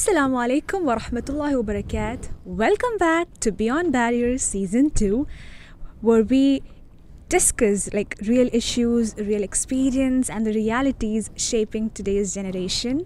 Assalamu alaikum wa rahmatullahi wa barakatuh. Welcome back to Beyond Barriers Season 2, where we discuss real issues, real experience, and the realities shaping today's generation.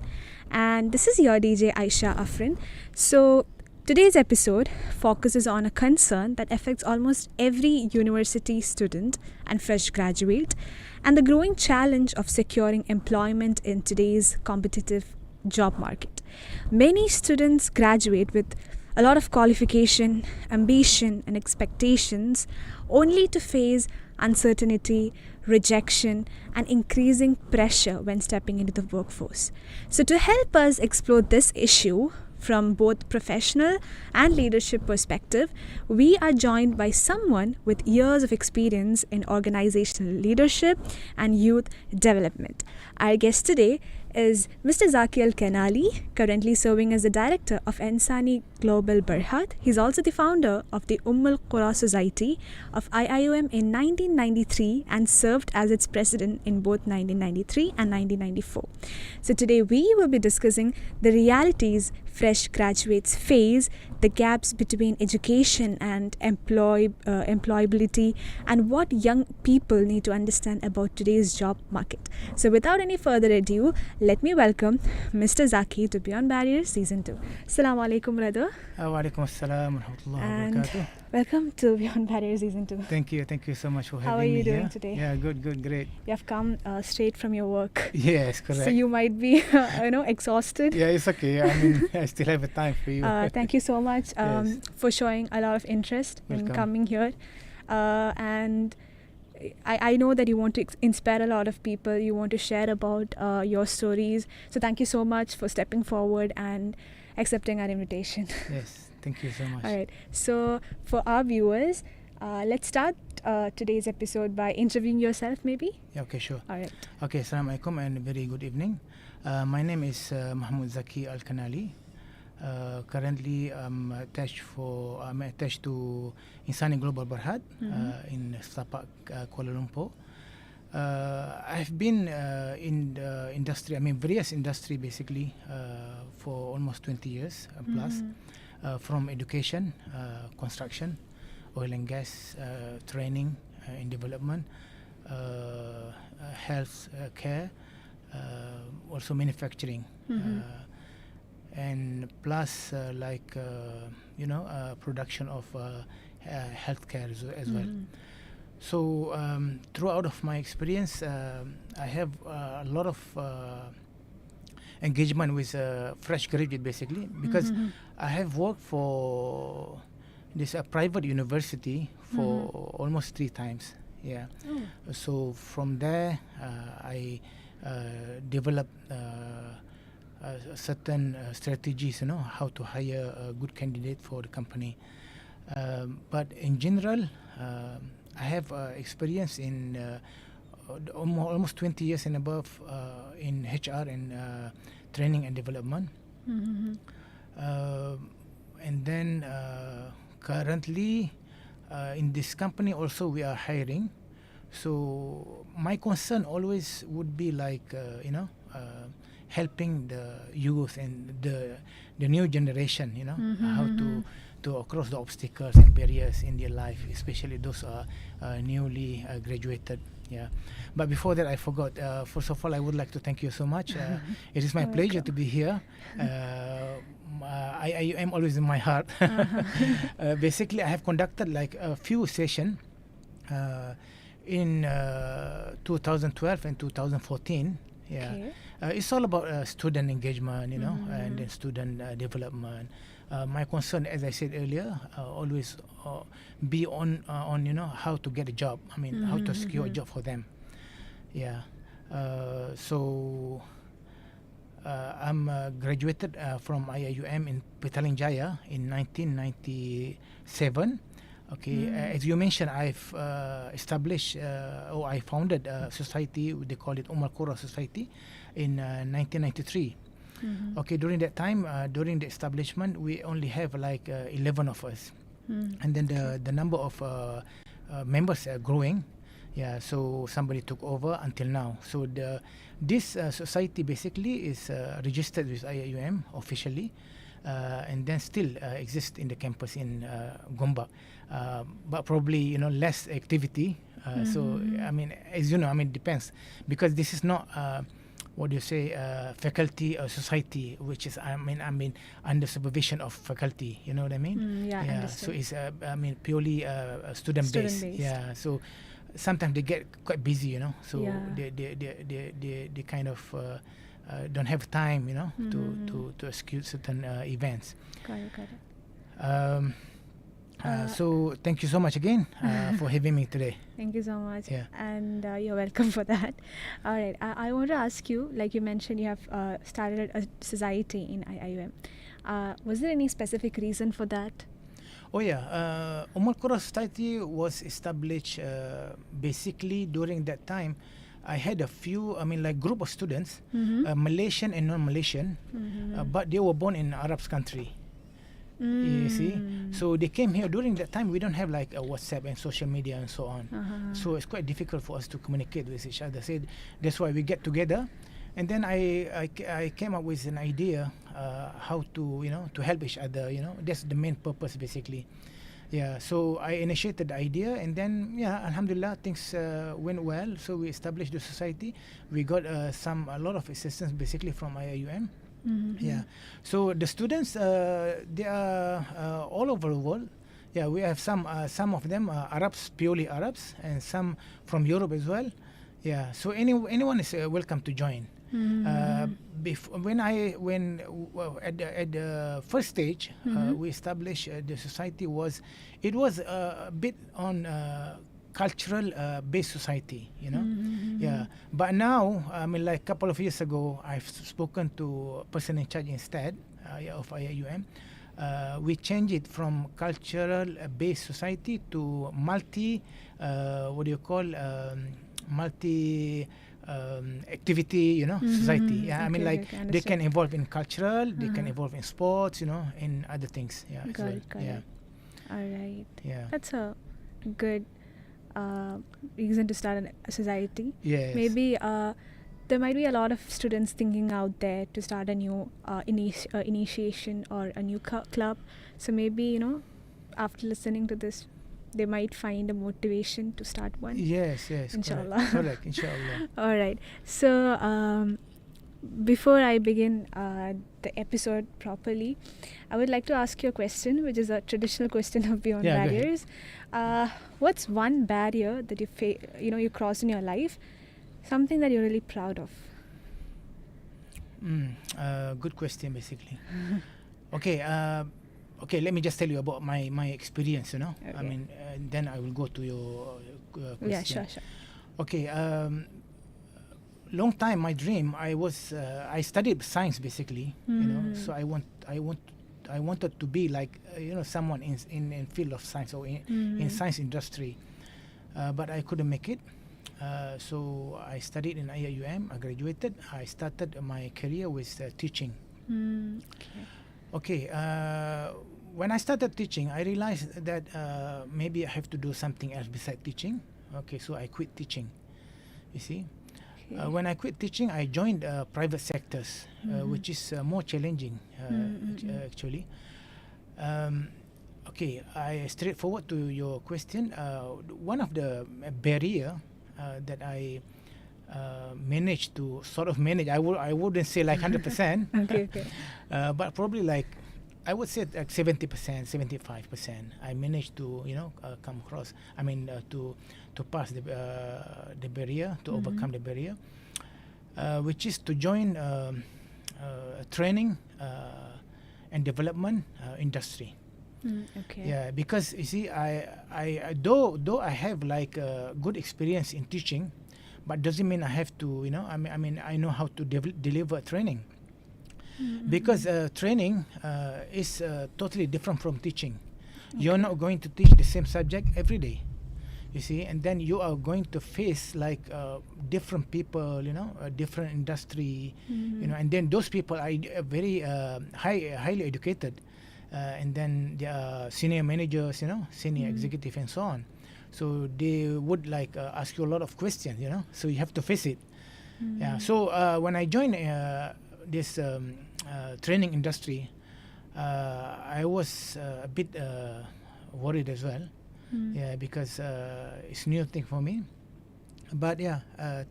And this is your DJ Aisha Afrin. So, today's episode focuses on a concern that affects almost every university student and fresh graduate, and the growing challenge of securing employment in today's competitive job market. Many students graduate with a lot of qualification, ambition, and expectations only to face uncertainty, rejection, and increasing pressure when stepping into the workforce. So, to help us explore this issue from both professional and leadership perspective, we are joined by someone with years of experience in organizational leadership and youth development. Our guest today is Mr. Zaki Al-Kanali, currently serving as the director of Insani Global Berhad. He's also the founder of the Al Qura Society of IIUM in 1993 and served as its president in both 1993 and 1994. So today we will be discussing the realities fresh graduates face, the gaps between education and employability, and what young people need to understand about today's job market. So without any further ado, let me welcome Mr. Zaki to Beyond Barriers Season 2. Assalamu alaikum, brother. Wa alaikum assalam wa rahmatullahi wa barakatuh. Welcome to Beyond Barriers Season 2. Thank you so much for having me. How are you here. doing today? Yeah, good, great. You have come straight from your work. Yes, correct. So you might be, exhausted. Yeah, it's okay. I mean, I still have a time for you. Thank you so much Yes. for showing a lot of interest in Welcome. coming here. And I know that you want to inspire a lot of people. You want to share about your stories. So thank you so much for stepping forward and accepting our invitation. Yes, thank you so much. All right. So for our viewers, let's start today's episode by interviewing yourself, maybe. Yeah, okay, sure. All right. Okay, assalamu alaikum and very good evening. My name is Mahmoud Zaki Al-Kanali. Currently, I'm attached to Insani Global Berhad in Setapak, Kuala Lumpur. I've been in the industry, various industry basically, for almost 20 years plus, from education, construction, oil and gas, training in development, health care, also manufacturing. And plus production of healthcare as well. So throughout of my experience, I have a lot of engagement with fresh graduate basically, because I have worked for this private university for almost 3 times. Yeah. So from there, I developed certain strategies, how to hire a good candidate for the company. But in general, I have experience in almost 20 years and above in HR and training and development. And then currently in this company also we are hiring. So my concern always would be helping the youth and the new generation, how to cross the obstacles and barriers in their life, especially those newly graduated. Yeah. But before that, I forgot. First of all, I would like to thank you so much. It is my pleasure to be here. I am always in my heart. Basically, I have conducted a few sessions in 2012 and 2014. Yeah. Okay. It's all about student engagement, and then student development. My concern, as I said earlier, always be on how to get a job. How to secure a job for them. Yeah. So I'm graduated from IIUM in Petaling Jaya in 1997. Okay, as you mentioned, I've established or I founded a society. They call it Al Qura Society in 1993. Okay, during that time, during the establishment, we only have 11 of us, and then the number of members are growing. Yeah, so somebody took over until now. So this society basically is registered with IIUM officially, and then still exists in the campus in Gombak, but probably less activity. So I mean, as you know, I mean, depends, because this is not what do you say, faculty or society, which is I mean under supervision of faculty. You know what I mean? Yeah, So understood. it's I mean purely student based. Student-based. Yeah, so sometimes they get quite busy, so Yeah. they kind of don't have time, to execute certain events. Got it, got it. Um, so thank you so much again for having me today. Thank you so much. Yeah. And you're welcome for that. All right. I want to ask you, like you mentioned, you have started a society in IIUM. Was there any specific reason for that? Oh yeah, Umal Qura Society was established basically during that time. I had a few, I mean, like group of students, Malaysian and non-Malaysian, but they were born in Arab country. You see, so they came here during that time. We don't have like a WhatsApp and social media and so on, so it's quite difficult for us to communicate with each other. So that's why we get together, and then I came up with an idea how to to help each other. That's the main purpose basically. Yeah, so I initiated the idea, and then Alhamdulillah, things went well. So we established the society. We got a lot of assistance basically from IIUM. Yeah, so the students they are all over the world. Yeah, we have some of them Arabs, purely Arabs, and some from Europe as well. Yeah, so anyone is welcome to join. At the first stage we established the society, it was a bit on cultural based society, yeah, but now I mean, like a couple of years ago, I've spoken to a person in charge instead of IIUM. We changed it from cultural based society to multi multi activity, society. Yeah, I mean, like Okay, they can understood. involve in cultural, they can involve in sports, and other things. Yeah, as Got well. it, got Yeah, it. All right. yeah, That's a good reason to start a society. yes. Maybe there might be a lot of students thinking out there to start a new initiation or a new club. So maybe, after listening to this, they might find a motivation to start one. Yes, Inshallah. correct, inshallah. All right. So before I begin the episode properly, I would like to ask you a question, which is a traditional question of Beyond Yeah, go ahead. Barriers. What's one barrier that you crossed in your life? Something that you're really proud of? Good question, basically. Okay, let me just tell you about my experience. I Okay. mean, then I will go to your question. Yeah, sure. Okay. Long time my dream. I studied science basically. So I wanted to be like someone in field of science or in science industry, but I couldn't make it. So I studied in IIUM. I graduated. I started my career with teaching. Okay. Okay. When I started teaching, I realized that maybe I have to do something else besides teaching. Okay, so I quit teaching. You see, Okay. when I quit teaching, I joined private sectors, which is more challenging actually. Okay, I straightforward to your question. One of the barrier that I managed to sort of manage. I wouldn't say like 100%, Okay. but probably like I would say like 70%, 75%. I managed to come across. I mean to pass the barrier, to overcome the barrier, which is to join training and development industry. Okay. Yeah, because you see, I though I have like good experience in teaching, but doesn't mean I have to, I mean I know how to deliver training, because training is totally different from teaching. You're not going to teach the same subject every day, you see, and then you are going to face like different people, different industry, and then those people are very highly educated. And then they are senior managers, senior executive, and so on. So they would like ask you a lot of questions, you know. So you have to face it. Yeah. So when I joined this training industry, I was a bit worried as well. Yeah, because it's new thing for me. But yeah,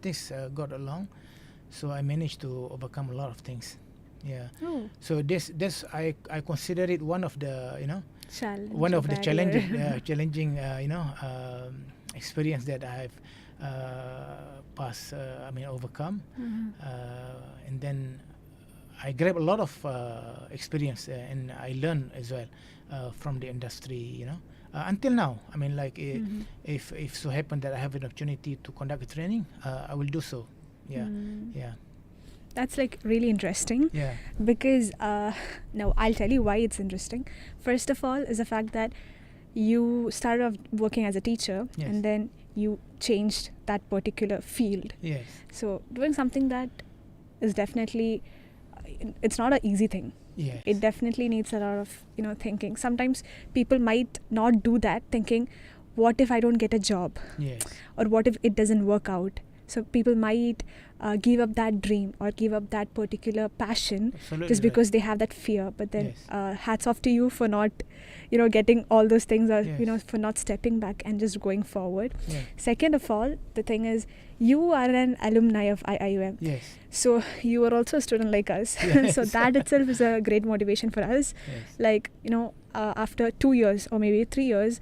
things got along, so I managed to overcome a lot of things. Yeah. Oh, So this I consider it one of the challenge. one or of the barrier. challenging experience that I've overcome, and then I grab a lot of experience and I learn as well from the industry, until now. I mean, like if so happen that I have an opportunity to conduct a training, I will do so. Yeah, yeah, That's like really interesting. yeah, Because now I'll tell you why it's interesting. First of all is the fact that you started off working as a teacher, Yes. and then you changed that particular field. yes, So doing something that is definitely, it's not an easy thing. yes, It definitely needs a lot of thinking. Sometimes people might not do that, thinking, what if I don't get a job, yes, or what if it doesn't work out? So people might give up that dream or give up that particular passion absolutely just right. because they have that fear. But then Yes. hats off to you for not getting all those things, or Yes. for not stepping back and just going forward. Yeah. Second of all, the thing is, you are an alumni of IIUM. Yes, So you are also a student like us. Yes. So that itself is a great motivation for us. yes, Like, after 2 years or maybe 3 years,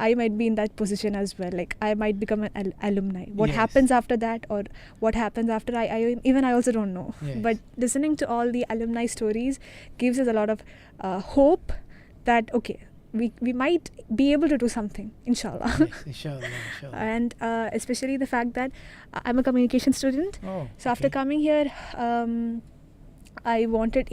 I might be in that position as well. Like, I might become an alumni. What Yes. happens after that, or what happens after IIUM, even I also don't know. Yes. But listening to all the alumni stories gives us a lot of hope that, okay, we might be able to do something, inshallah. yes, inshallah, inshallah. And especially the fact that I'm a communication student. Oh, So after okay. coming here,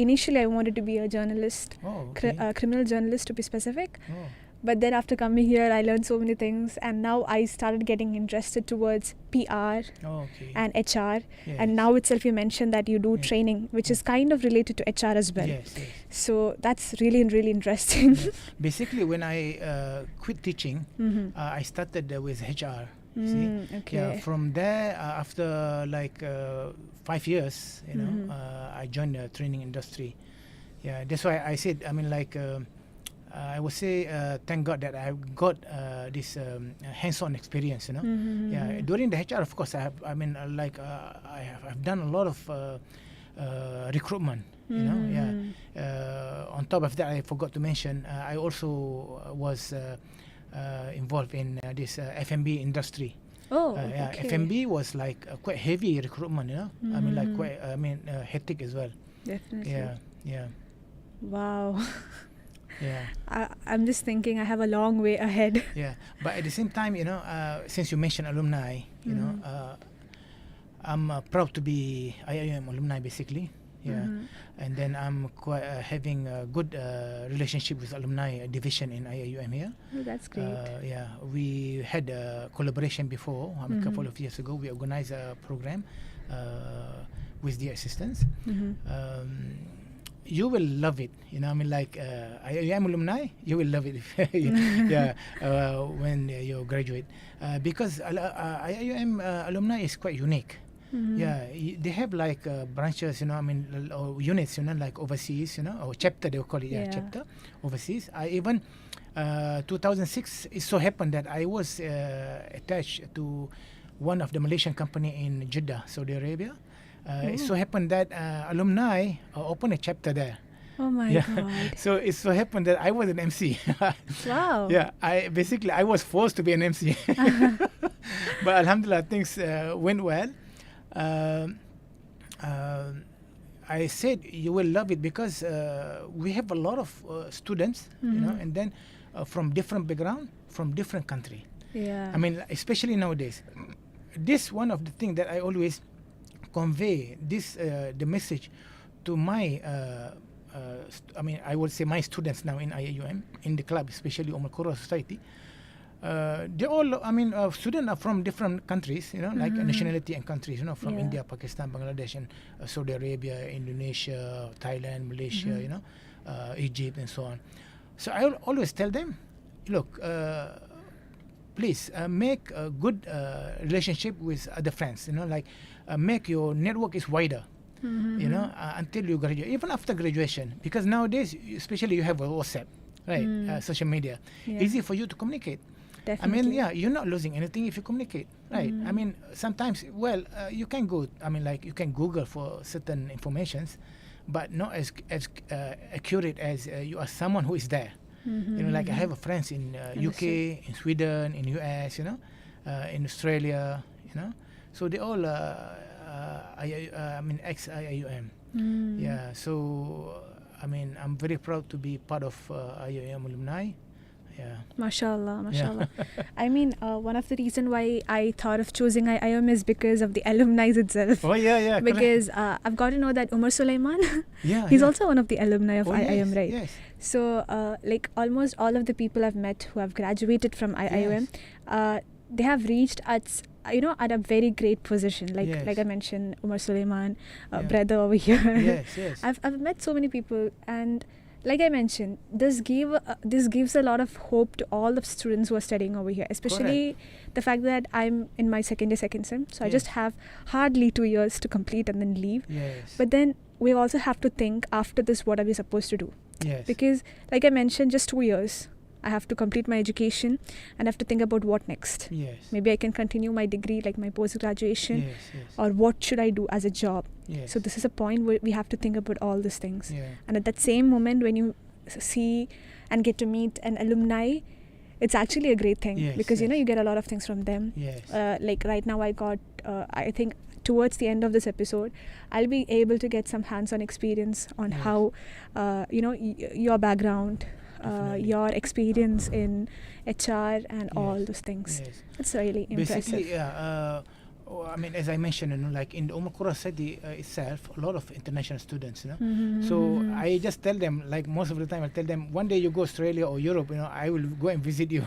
initially I wanted to be a journalist, Oh, okay. criminal journalist to be specific. Oh, But then after coming here, I learned so many things, and now I started getting interested towards PR oh, okay. and HR. Yes. And now itself you mentioned that you do Yeah. training, which is kind of related to HR as well. Yes, yes. So that's really, really interesting. Yeah. Basically, when I quit teaching, I started with HR. You see? Okay. Yeah. From there, after like 5 years, I joined the training industry. Yeah. That's why I said, I mean, like. I would say, thank God that I got this hands-on experience. Yeah. During the HR, of course, I've done a lot of recruitment. Yeah. On top of that, I forgot to mention, I also was involved in this F&B industry. Oh, Yeah, okay. F&B was like quite heavy recruitment. I mean, like quite. Hectic as well. Definitely. Yeah. Yeah. Wow. Yeah. I'm just thinking I have a long way ahead. Yeah, but at the same time, since you mentioned alumni, I'm proud to be IIUM alumni, basically. Yeah, and then I'm quite having a good relationship with alumni division in IIUM here. Oh, that's great. Yeah, we had a collaboration before. A couple of years ago, we organized a program with the assistants. You will love it, I mean, like IIUM alumni, you will love it. Yeah, when you graduate, because IIUM alumni is quite unique. Yeah, they have like branches, or units, like overseas, or chapter they will call it. Yeah, Yeah. chapter overseas. I even 2006, it so happened that I was attached to one of the Malaysian company in Jeddah, Saudi Arabia. It so happened that alumni opened a chapter there. Oh my Yeah. God. So it so happened that I was an MC. Wow. Yeah, I was forced to be an MC. But alhamdulillah, things went well. I said you will love it because we have a lot of students, and then from different background, from different country. Yeah. I mean, especially nowadays. This one of the things that I always convey the message to my I would say my students now in IIUM, in the club, especially Umm Al-Qura Society. They all, students are from different countries, like nationality and countries, from Yeah. India, Pakistan, Bangladesh, and Saudi Arabia, Indonesia, Thailand, Malaysia, Egypt, and so on. So I always tell them, look, please make a good relationship with other friends. Like make your network is wider. Until you graduate, even after graduation, because nowadays, especially you have a WhatsApp, right? Social media, easy for you to communicate. Definitely. I mean, you're not losing anything if you communicate, right? I mean, sometimes, you can go. I mean, like you can Google for certain informations, but not as accurate as you are someone who is there. Like I have a friends in UK, in Sweden, in US, in Australia, so they all ex-IIUM. Yeah, so I mean, I'm very proud to be part of IIUM alumni. Yeah. Mashallah. I mean, one of the reason why I thought of choosing IIM is because of the alumni itself. Oh yeah. Because I've got to know that Umar Sulaiman, Yeah, he's yeah. also one of the alumni of IIM, yes, right? Yes. So, like almost all of the people I've met who have graduated from IIM, they have reached at a very great position. Like I mentioned, Umar Sulaiman, brother over here. Yes. I've met so many people, and like I mentioned, this gives a lot of hope to all the students who are studying over here, especially the fact that I'm in my second sem, so I just have hardly 2 years to complete and then leave. Yes. But then we also have to think after this, what are we supposed to do? Yes. Because like I mentioned, just 2 years, I have to complete my education and I have to think about what next. Yes. Maybe I can continue my degree, like my post-graduation, Yes. or what should I do as a job? Yes. So this is a point where we have to think about all these things. Yeah. And at that same moment, when you see and get to meet an alumni, it's actually a great thing. Yes, Because yes. you get a lot of things from them. Yes. Like right now I got I think towards the end of this episode I'll be able to get some hands-on experience on how your background, Definitely. your experience in HR and all those things. Yes. It's really impressive. Basically, I mean, as I mentioned, like in the Umm Qura city itself, a lot of international students, So I just tell them, like most of the time, I tell them, one day you go Australia or Europe, I will go and visit you.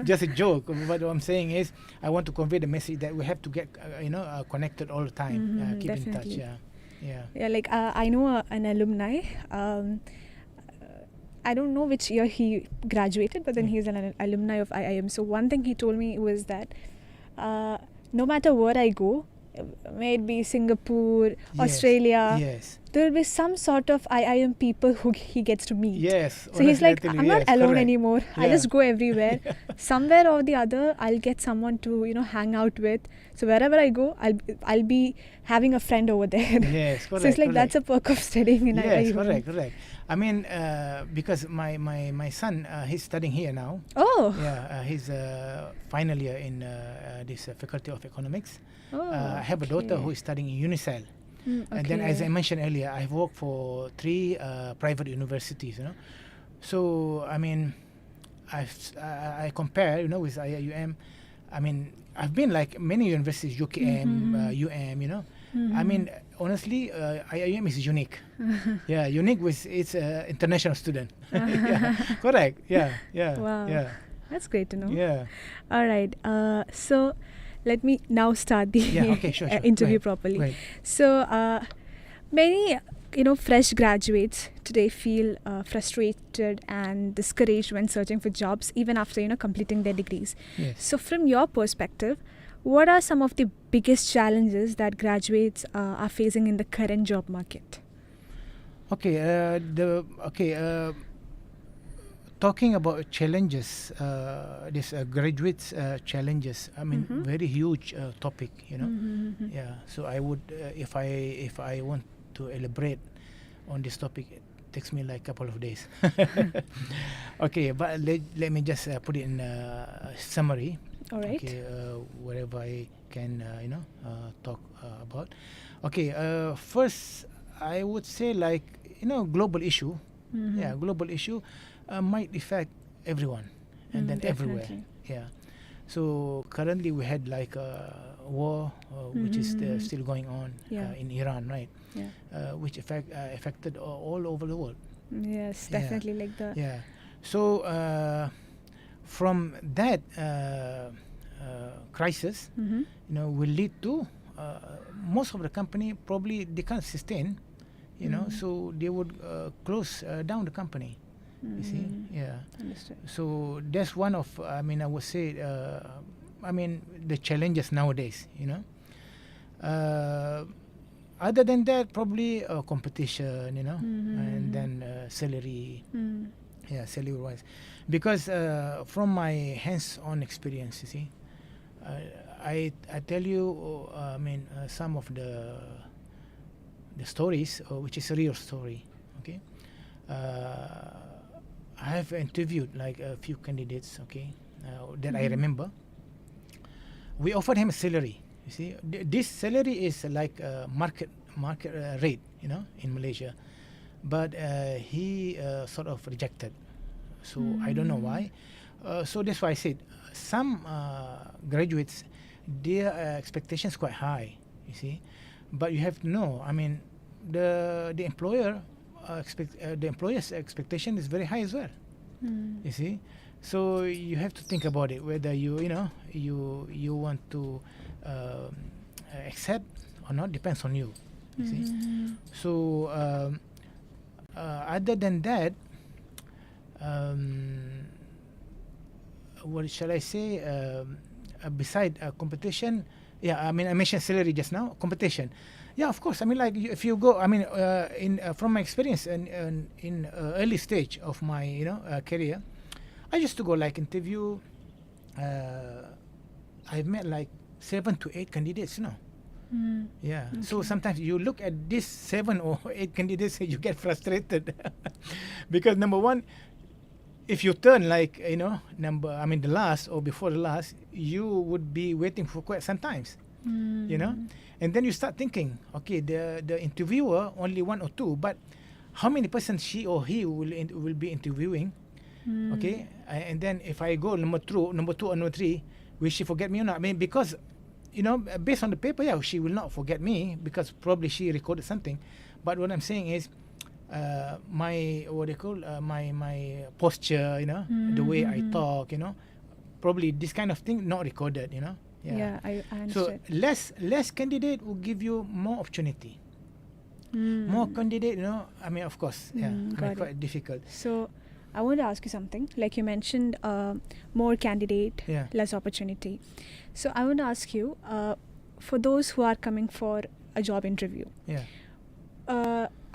Just a joke. But what I'm saying is, I want to convey the message that we have to get, connected all the time, keep Definitely. in touch. Yeah. Yeah, like I know an alumni. I don't know which year he graduated, but then he's an alumni of IIM. So one thing he told me was that no matter where I go, may it be Singapore, Australia, Yes. there will be some sort of IIM people who he gets to meet. Yes. So he's like, honestly, I'm not yes, alone correct. anymore. I Yeah. just go everywhere. Somewhere or the other, I'll get someone to hang out with. So wherever I go, I'll be having a friend over there. Yes, correct. So it's like correct. that's a perk of studying in Yes, IIM. correct. I mean, because my son, he's studying here now. Oh. Yeah, he's final year in this Faculty of Economics. Oh, I have a daughter who is studying in UNICEL. And then, as I mentioned earlier, I've worked for 3 private universities. So I mean, I compare, with IIUM. I mean, I've been like many universities, UKM, UM. I mean, honestly, IIUM is unique. Yeah, unique with its international student. Yeah, correct. Yeah. Wow. Yeah. That's great to know. Yeah. All right. So let me now start the Okay, sure. interview Go ahead. properly. Go ahead. So many fresh graduates today feel frustrated and discouraged when searching for jobs, even after completing their degrees. Yes. So from your perspective, what are some of the biggest challenges that graduates are facing in the current job market? Okay. Talking about challenges, this graduates challenges. I mean, very huge topic. Yeah. So I would, if I want to elaborate on this topic, it takes me like a couple of days. Okay, but let me just put it in summary. All right. Okay, whatever I can, talk about. Okay, first I would say global issue. Yeah, global issue might affect everyone and then everywhere. Definitely. Yeah. So currently we had like a war which is still going on in Iran, right? Yeah. Which affected all over the world. Yes, Yeah. definitely like the. Yeah. So from that crisis, will lead to most of the company probably they can't sustain, so they would close down the company. You see, yeah. Understood. So that's one of, I mean, I would say, I mean, the challenges nowadays. Other than that, probably competition, and then salary. Yeah, salary wise, because from my hands-on experience, you see, I tell you, I mean, some of the stories, which is a real story. Okay, I have interviewed like a few candidates. Okay, that I remember. We offered him a salary. You see, this salary is like market rate, in Malaysia, but he sort of rejected. So I don't know why. So that's why I said some graduates, their expectations quite high. You see, but you have to know. I mean, the employer the employer's expectation is very high as well. You see, so you have to think about it whether you want to accept or not, depends on you. You see, so other than that, what shall I say? Beside competition, yeah. I mean, I mentioned salary just now. Competition, yeah, of course. I mean, like if you go, I mean, from my experience in early stage of my career, I used to go like interview. I've met like 7 to 8 candidates. Yeah. Okay. So sometimes you look at these 7 or 8 candidates, you get frustrated because number one, if you turn like the last or before the last, you would be waiting for quite some times. And then you start thinking, okay, the interviewer only 1 or 2, but how many persons she or he will be interviewing? Okay, and then if I go number 2 or number 3, will she forget me or not? I mean, because based on the paper, yeah, she will not forget me because probably she recorded something. But what I'm saying is, my my posture, the way I talk, probably this kind of thing not recorded, Yeah, I So understood. less candidate will give you more opportunity. More candidate, I mean, of course, yeah, Got it. quite difficult. So I want to ask you something. Like you mentioned, more candidate, Yeah. less opportunity. So I want to ask you, for those who are coming for a job interview, Yeah.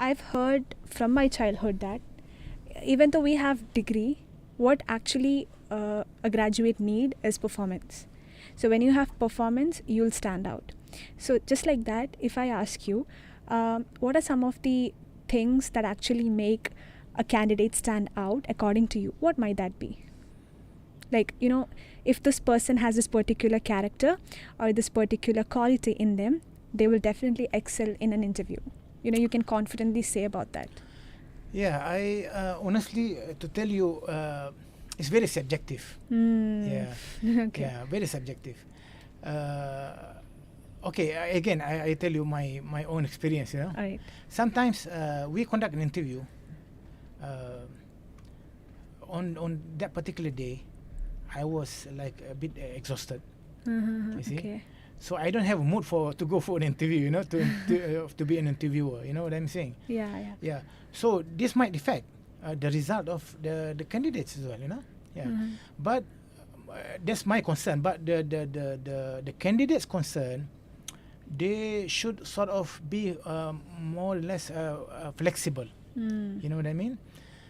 I've heard from my childhood that even though we have degree, what actually a graduate need is performance. So when you have performance, you'll stand out. So just like that, if I ask you, what are some of the things that actually make a candidate stand out according to you? What might that be? Like, if this person has this particular character or this particular quality in them, they will definitely excel in an interview. You can confidently say about that. Yeah, I honestly, to tell you, it's very subjective. Yeah. Okay. Yeah, very subjective. Okay, again, I tell you my own experience. All right. Sometimes we conduct an interview. On that particular day, I was like a bit exhausted. You see? Okay. So I don't have a mood to go for an interview. To be an interviewer. You know what I'm saying? Yeah, yeah. Yeah. So this might affect the result of the candidates as well. Yeah. But that's my concern. But the candidates' concern, they should sort of be more or less flexible. You know what I mean?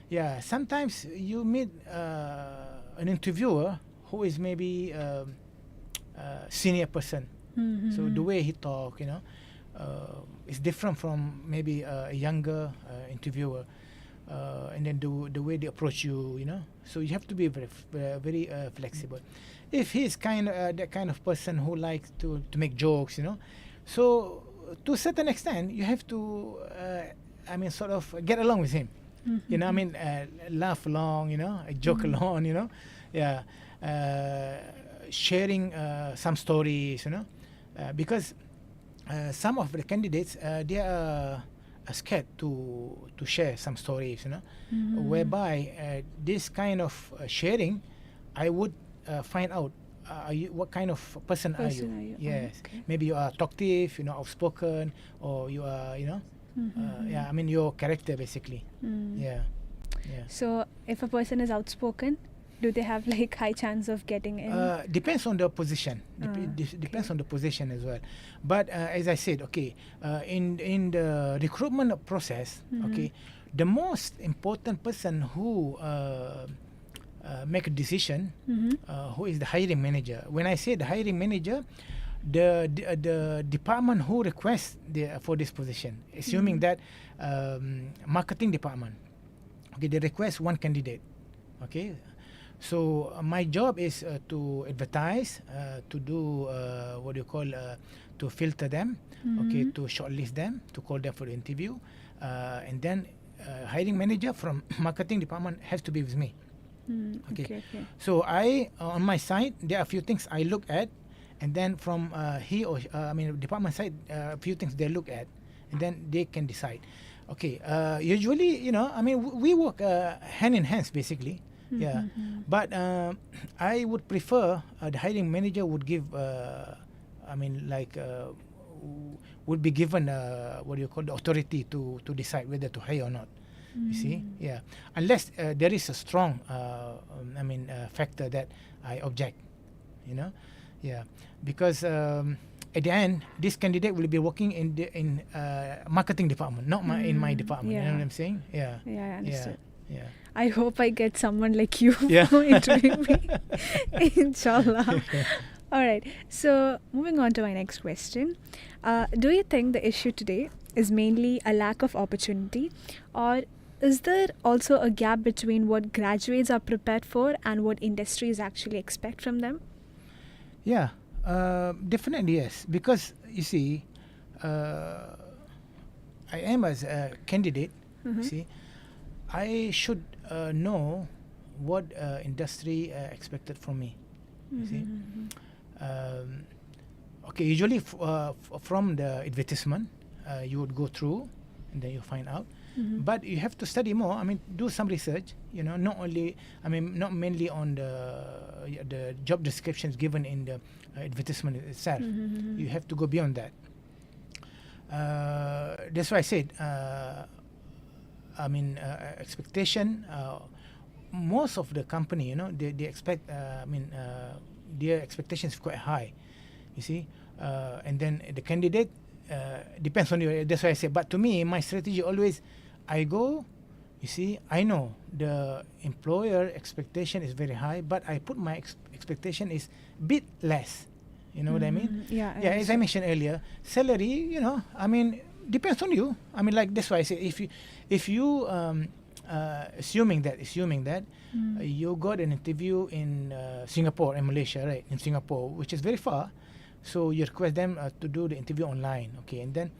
Yeah. Sometimes you meet an interviewer who is maybe senior person. So the way he talk, is different from maybe a younger interviewer. And then the way they approach you, so you have to be very flexible. If he's that kind of person who likes to make jokes, so to a certain extent you have to sort of get along with him. Laugh along, joke along, yeah, sharing some stories, because some of the candidates they are scared to share some stories, whereby this kind of sharing, I would find out what kind of person are you. Yes, Okay. maybe you are talkative, outspoken, or you are, yeah, your character basically. Yeah. Yeah. So if a person is outspoken, do they have like high chance of getting in? Depends on the position. Depends okay. on the position as well. But as I said, okay, in the recruitment process, okay, the most important person who make a decision, who is the hiring manager. When I say the hiring manager, the department who requests for this position, assuming that marketing department, okay, they request one candidate, okay. So my job is to advertise, to do what do you call, to filter them, okay, to shortlist them, to call them for the interview, and then hiring manager from marketing department has to be with me. Okay. So I on my side there are a few things I look at, and then from he or I mean department side a few things they look at, and then they can decide. Okay. Usually, you know, I mean we work hand in hands basically. Yeah. But I would prefer the hiring manager would give. I mean like. Would be given what do you call the authority to decide whether to hire or not. You see, yeah. Unless there is a strong, factor that I object. You know, yeah. Because at the end, this candidate will be working in the marketing department, not in my department. Yeah. You know what I'm saying? Yeah. Yeah, I understood. Yeah. I hope I get someone like you Yeah. interviewing me. Inshallah. All right. So, moving on to my next question. Do you think the issue today is mainly a lack of opportunity, or is there also a gap between what graduates are prepared for and what industries actually expect from them? Yeah. Definitely yes. Because you see, I am as a candidate. You see, I should know what industry expected from me. You see. Okay, usually from the advertisement, you would go through and then you find out. But you have to study more. I mean, do some research. You know, not mainly on the job descriptions given in the advertisement itself. You have to go beyond that. That's why I said. Expectation. Most of the company, you know, they expect. Their expectations quite high. You see, and then the candidate depends on you. That's why I say. But to me, my strategy always, I go. You see, I know the employer expectation is very high, but I put my expectation is bit less. You know what I mean? Yeah. Yeah. As I mentioned earlier, salary. You know, I mean, depends on you. I mean, like that's why I say if you assuming that you got an interview in Singapore and Malaysia, right? In Singapore, which is very far, so you request them to do the interview online, okay? And then,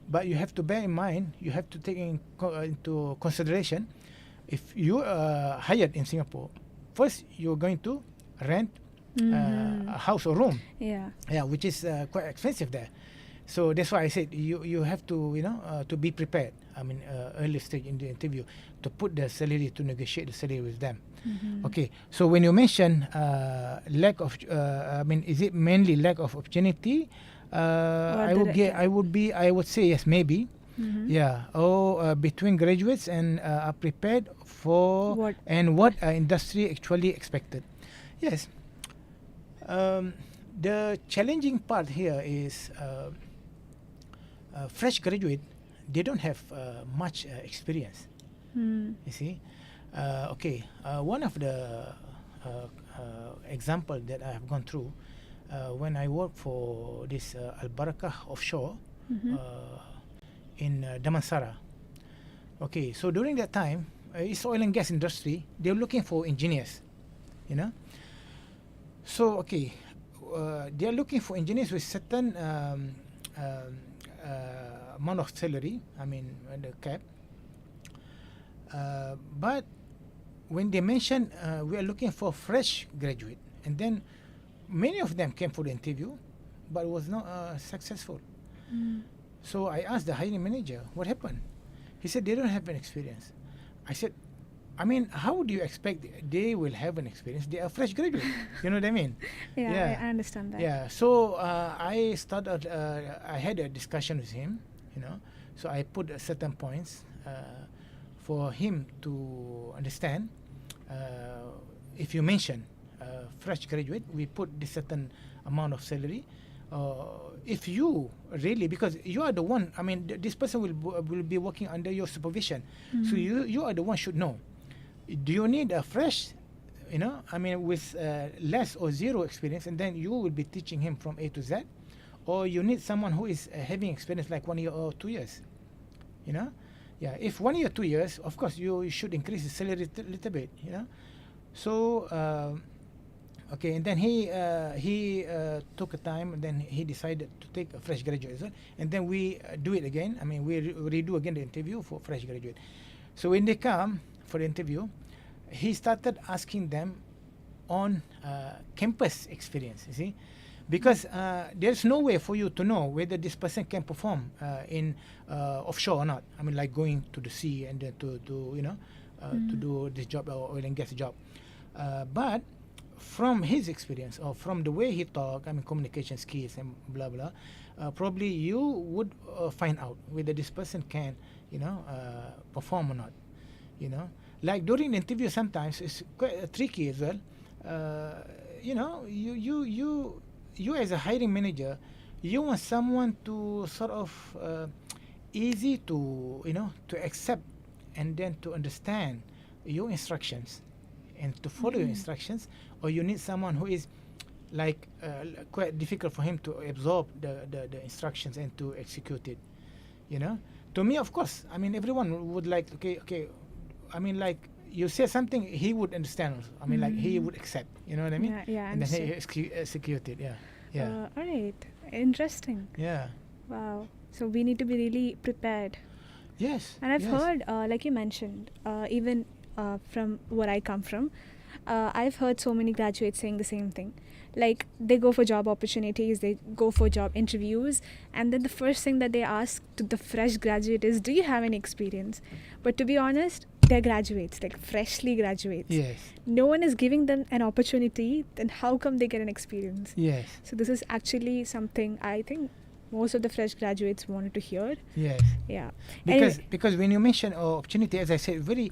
but you have to bear in mind, you have to take into consideration, if you are hired in Singapore, first you're going to rent a house or room, which is quite expensive there. So that's why I said you have to to be prepared. I mean, early stage in the interview to put the salary, to negotiate the salary with them. Okay. So when you mention lack of, is it mainly lack of opportunity? I would say yes, maybe. Yeah. Or between graduates and are prepared for what industry actually expected. Yes. The challenging part here is. Fresh graduate, they don't have much experience. You see, one of the example that I have gone through when I worked for this Al Barakah offshore in Damansara. Okay, so during that time, it's oil and gas industry. They're looking for engineers, you know. So they are looking for engineers with certain amount of salary, I mean the cap. But when they mentioned we are looking for fresh graduate, and then many of them came for the interview, but was not successful. So I asked the hiring manager, what happened? He said they don't have an experience. I said, I mean, how do you expect they will have an experience? They are fresh graduate. You know what I mean? Yeah, I understand that. Yeah. So I started. I had a discussion with him. You know, so I put certain points for him to understand, if you mention fresh graduate, we put this certain amount of salary. If you really, because you are the one, I mean, this person will be working under your supervision, so you are the one should know. Do you need a fresh, I mean, with less or zero experience, and then you will be teaching him from A to Z, or you need someone who is having experience like 1 year or 2 years, Yeah, if 1 year, 2 years, of course you should increase the salary a little bit, So, okay, and then he took a time, and then he decided to take a fresh graduate as well, and then we do it again. I mean, we redo again the interview for fresh graduate. So when they come for the interview, he started asking them on campus experience, you see, because there's no way for you to know whether this person can perform in offshore or not. I mean, like going to the sea and then to do this job, or oil and gas job. But from his experience, or from the way he talk, I mean, communication skills and blah blah, probably you would find out whether this person can, perform or not. Like during the interview, sometimes it's quite tricky as well. You as a hiring manager, you want someone to sort of easy to to accept, and then to understand your instructions and to follow your instructions, or you need someone who is like quite difficult for him to absorb the instructions and to execute it. To me, of course, I mean, everyone would like, okay, I mean, like, you say something, he would understand also. I mean, like, he would accept, you know what I mean? Yeah, and then he execute it. Yeah. All right, interesting. Yeah. Wow. So we need to be really prepared. Yes. And I've yes. heard, like you mentioned, even from where I come from, I've heard so many graduates saying the same thing. Like, they go for job opportunities, they go for job interviews, and then the first thing that they ask to the fresh graduate is, do you have any experience? But to be honest, they're graduates, like freshly graduates. Yes. No one is giving them an opportunity, then how come they get an experience? Yes. So this is actually something I think most of the fresh graduates wanted to hear. Yes. Yeah. Because when you mention opportunity, as I said, very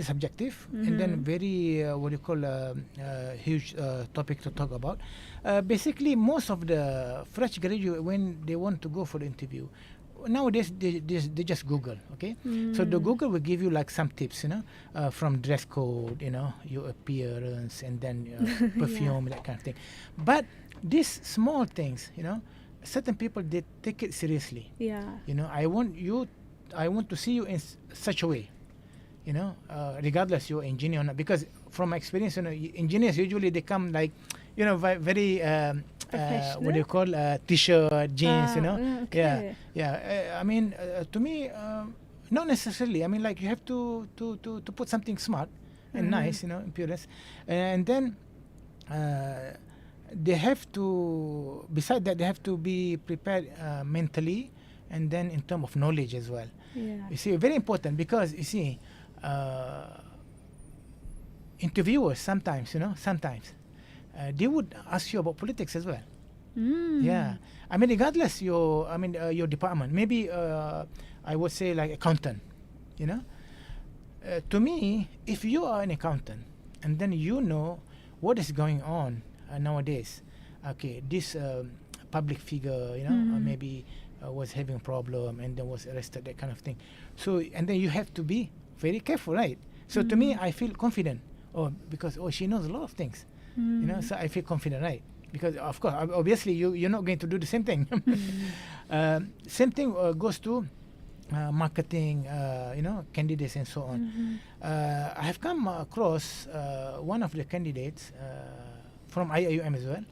subjective, and then very what you call huge topic to talk about. Basically, most of the fresh graduate, when they want to go for the interview, nowadays they just Google, okay? So the Google will give you like some tips, from dress code, your appearance, and then perfume, that kind of thing. But these small things, certain people, they take it seriously. Yeah. I want to see you in such a way, regardless you're engineer or not. Because from my experience, engineers usually they come like, very what do you call t-shirt, jeans, Okay. I mean, to me, not necessarily. I mean, like, you have to put something smart and nice, appearance, and then they have to, beside that, they have to be prepared mentally, and then in terms of knowledge as well. Yeah. You see, very important, because you see, interviewers sometimes, they would ask you about politics as well. Yeah, I mean, regardless your department, maybe I would say like accountant. To me, if you are an accountant, and then you know what is going on nowadays, okay, this public figure, maybe was having a problem and then was arrested, that kind of thing. So, and then you have to be very careful, right? So to me, I feel confident, because she knows a lot of things, so I feel confident, right? Because of course, obviously, you're not going to do the same thing. Same thing goes to marketing, candidates and so on. I have come across one of the candidates from IIUM as well.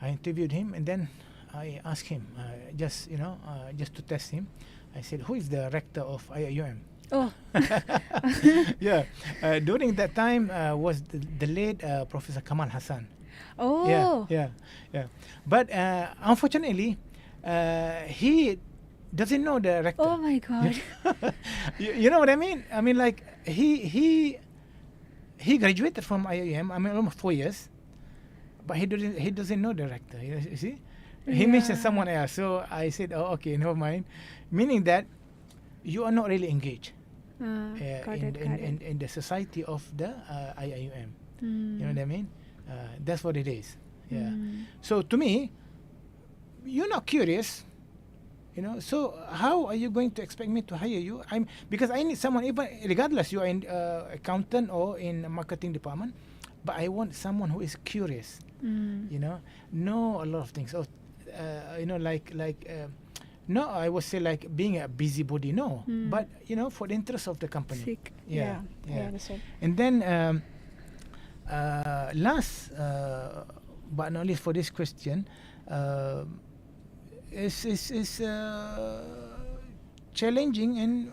I interviewed him, and then I asked him, just to test him. I said, "Who is the rector of IIUM?" Oh. Yeah. During that time was the late Professor Kamal Hassan. Oh. Yeah. But unfortunately, he doesn't know the rector. Oh my God. You know what I mean? I mean, like, he graduated from IIM. I mean, almost 4 years, but he doesn't know the rector. You see, he mentioned someone else. So I said, "Oh, okay, never mind." Meaning that you are not really engaged. Got in, it, got it. in the society of the IIUM. Mm. You know what I mean? That's what it is. Yeah. Mm. So to me, you're not curious. You know, so how are you going to expect me to hire you? I'm because I need someone, even regardless you are in accountant or in marketing department, but I want someone who is curious. Mm. You know a lot of things. Oh, no, I would say like being a busybody. No, but for the interest of the company. Sick. Yeah, Yeah, I yeah. understand. And then last, but not least for this question, uh, is challenging and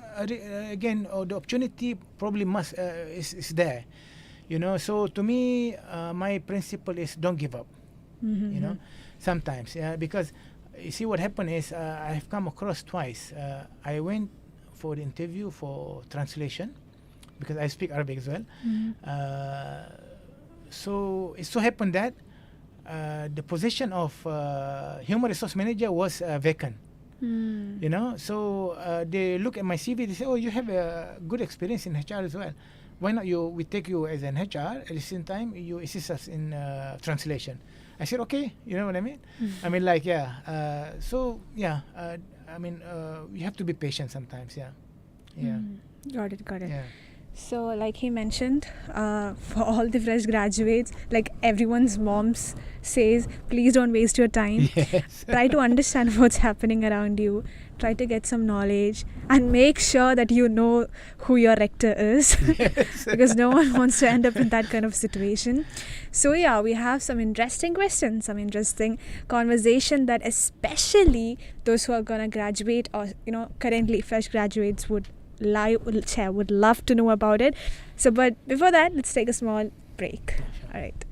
again, the opportunity probably must is there. So to me, my principle is don't give up. You Mm-hmm. know, sometimes, yeah, because you see what happened is I've come across twice. I went for the interview for translation because I speak Arabic as well. Mm-hmm. So it so happened that the position of human resource manager was vacant. Mm. So they look at my CV. They say, "Oh, you have a good experience in HR as well. Why not we take you as an HR at the same time you assist us in translation?" I said, "Okay." You know what I mean? I mean, like, yeah. So yeah. I mean, you have to be patient sometimes. Yeah. Yeah. Got it, got it. Yeah. So, like he mentioned, for all the fresh graduates, like everyone's moms says, please don't waste your time. Yes. Try to understand what's happening around you. Try to get some knowledge and make sure that you know who your rector is. Yes. Because no one wants to end up in that kind of situation. So yeah, we have some interesting questions, some interesting conversation that especially those who are gonna graduate or currently fresh graduates would would love to know about it. So but before that, let's take a small break. All right.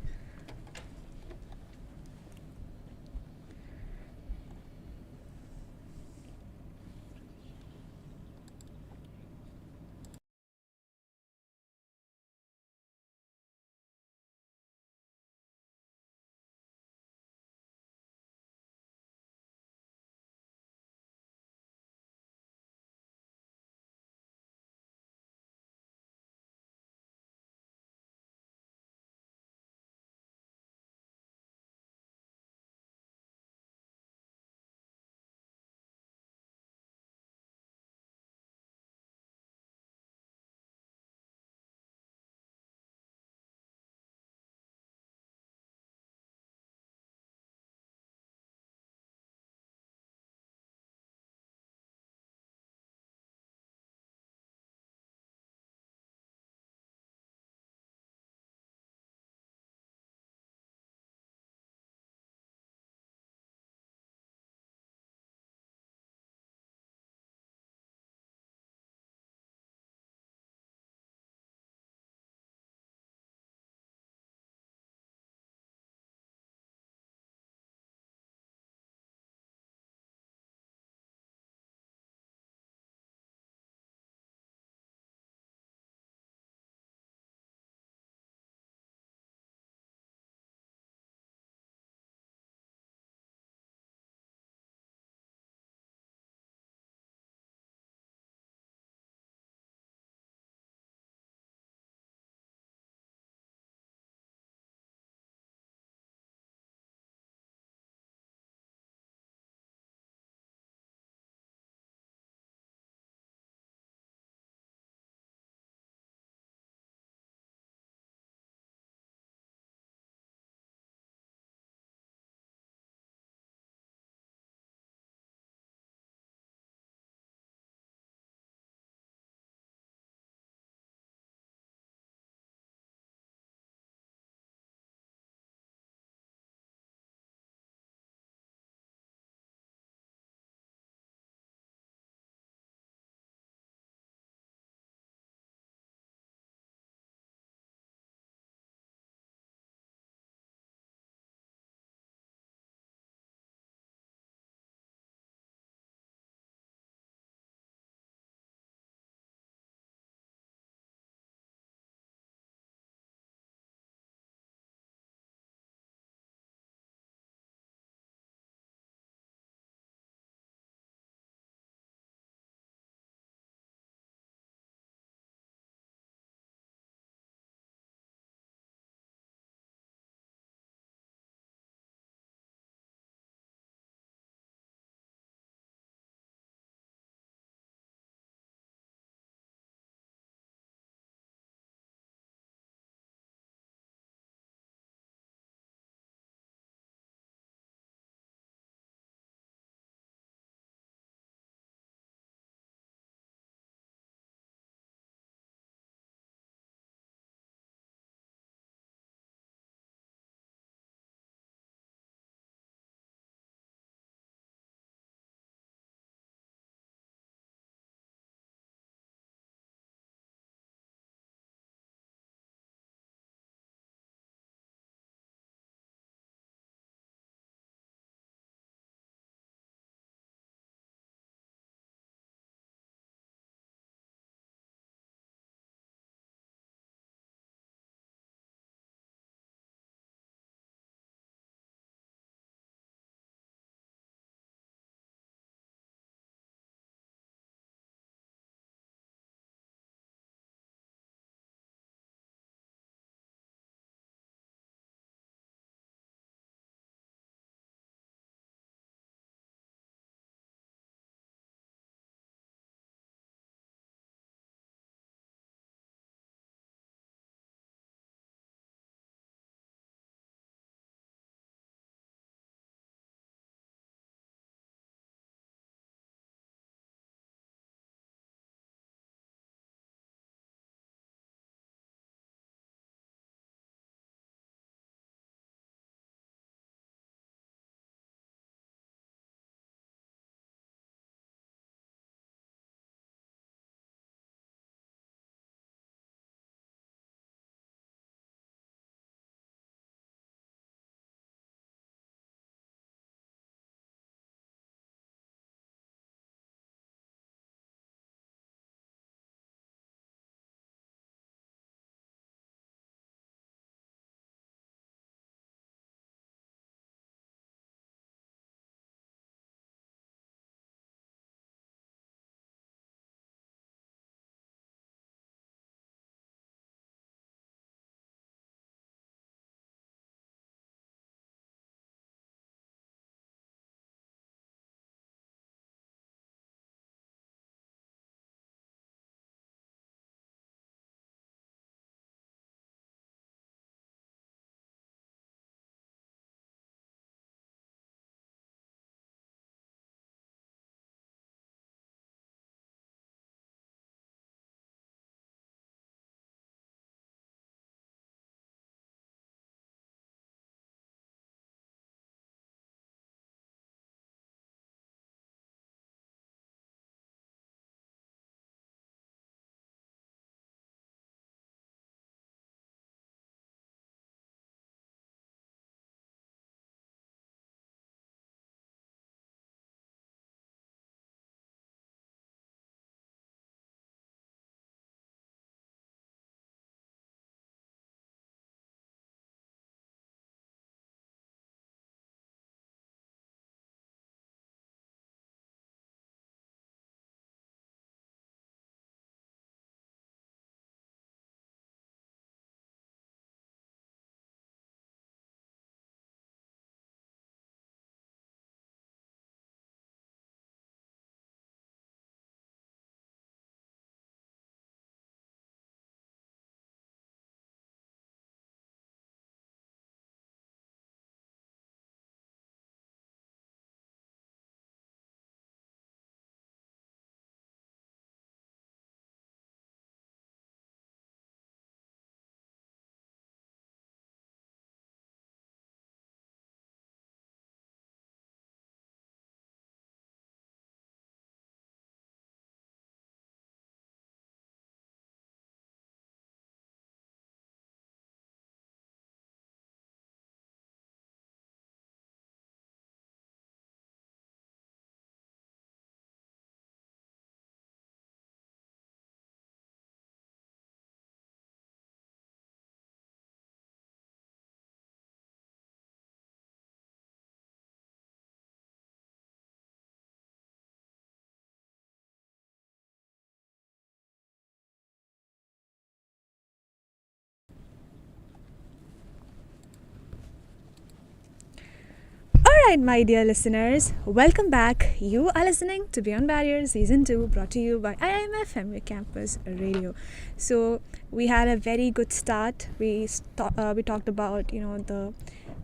right, my dear listeners, welcome back. You are listening to Beyond Barriers Season 2, brought to you by IIMFM, your campus radio. So we had a very good start. We talked about the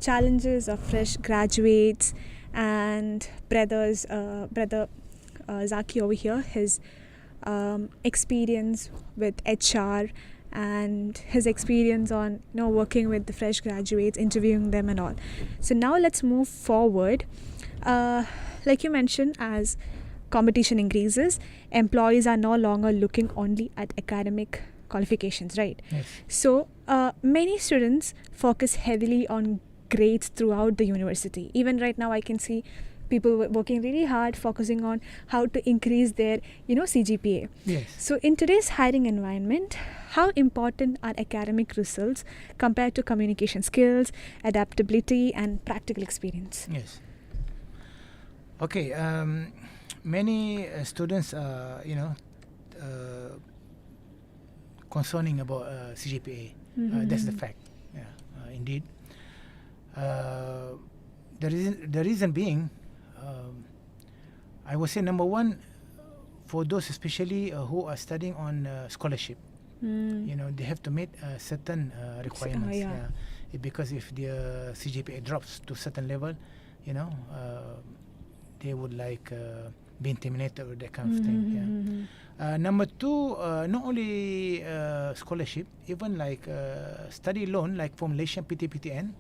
challenges of fresh graduates, and brother Zaki over here, his experience with HR and his experience on working with the fresh graduates, interviewing them and all. So now let's move forward. Like you mentioned, as competition increases, employees are no longer looking only at academic qualifications, right? Yes. So many students focus heavily on grades throughout the university. Even right now I can see people working really hard, focusing on how to increase their CGPA. Yes. So in today's hiring environment, how important are academic results compared to communication skills, adaptability and practical experience? Yes. Okay. Many students are concerning about CGPA. That's the fact. Yeah, indeed. The reason being, I would say number one, for those especially who are studying on scholarship, they have to meet certain requirements. Yeah. Because if their CGPA drops to certain level, they would be intimidated or that kind of thing. Yeah. Number two, not only scholarship, even study loan, like for Malaysian PTPTN.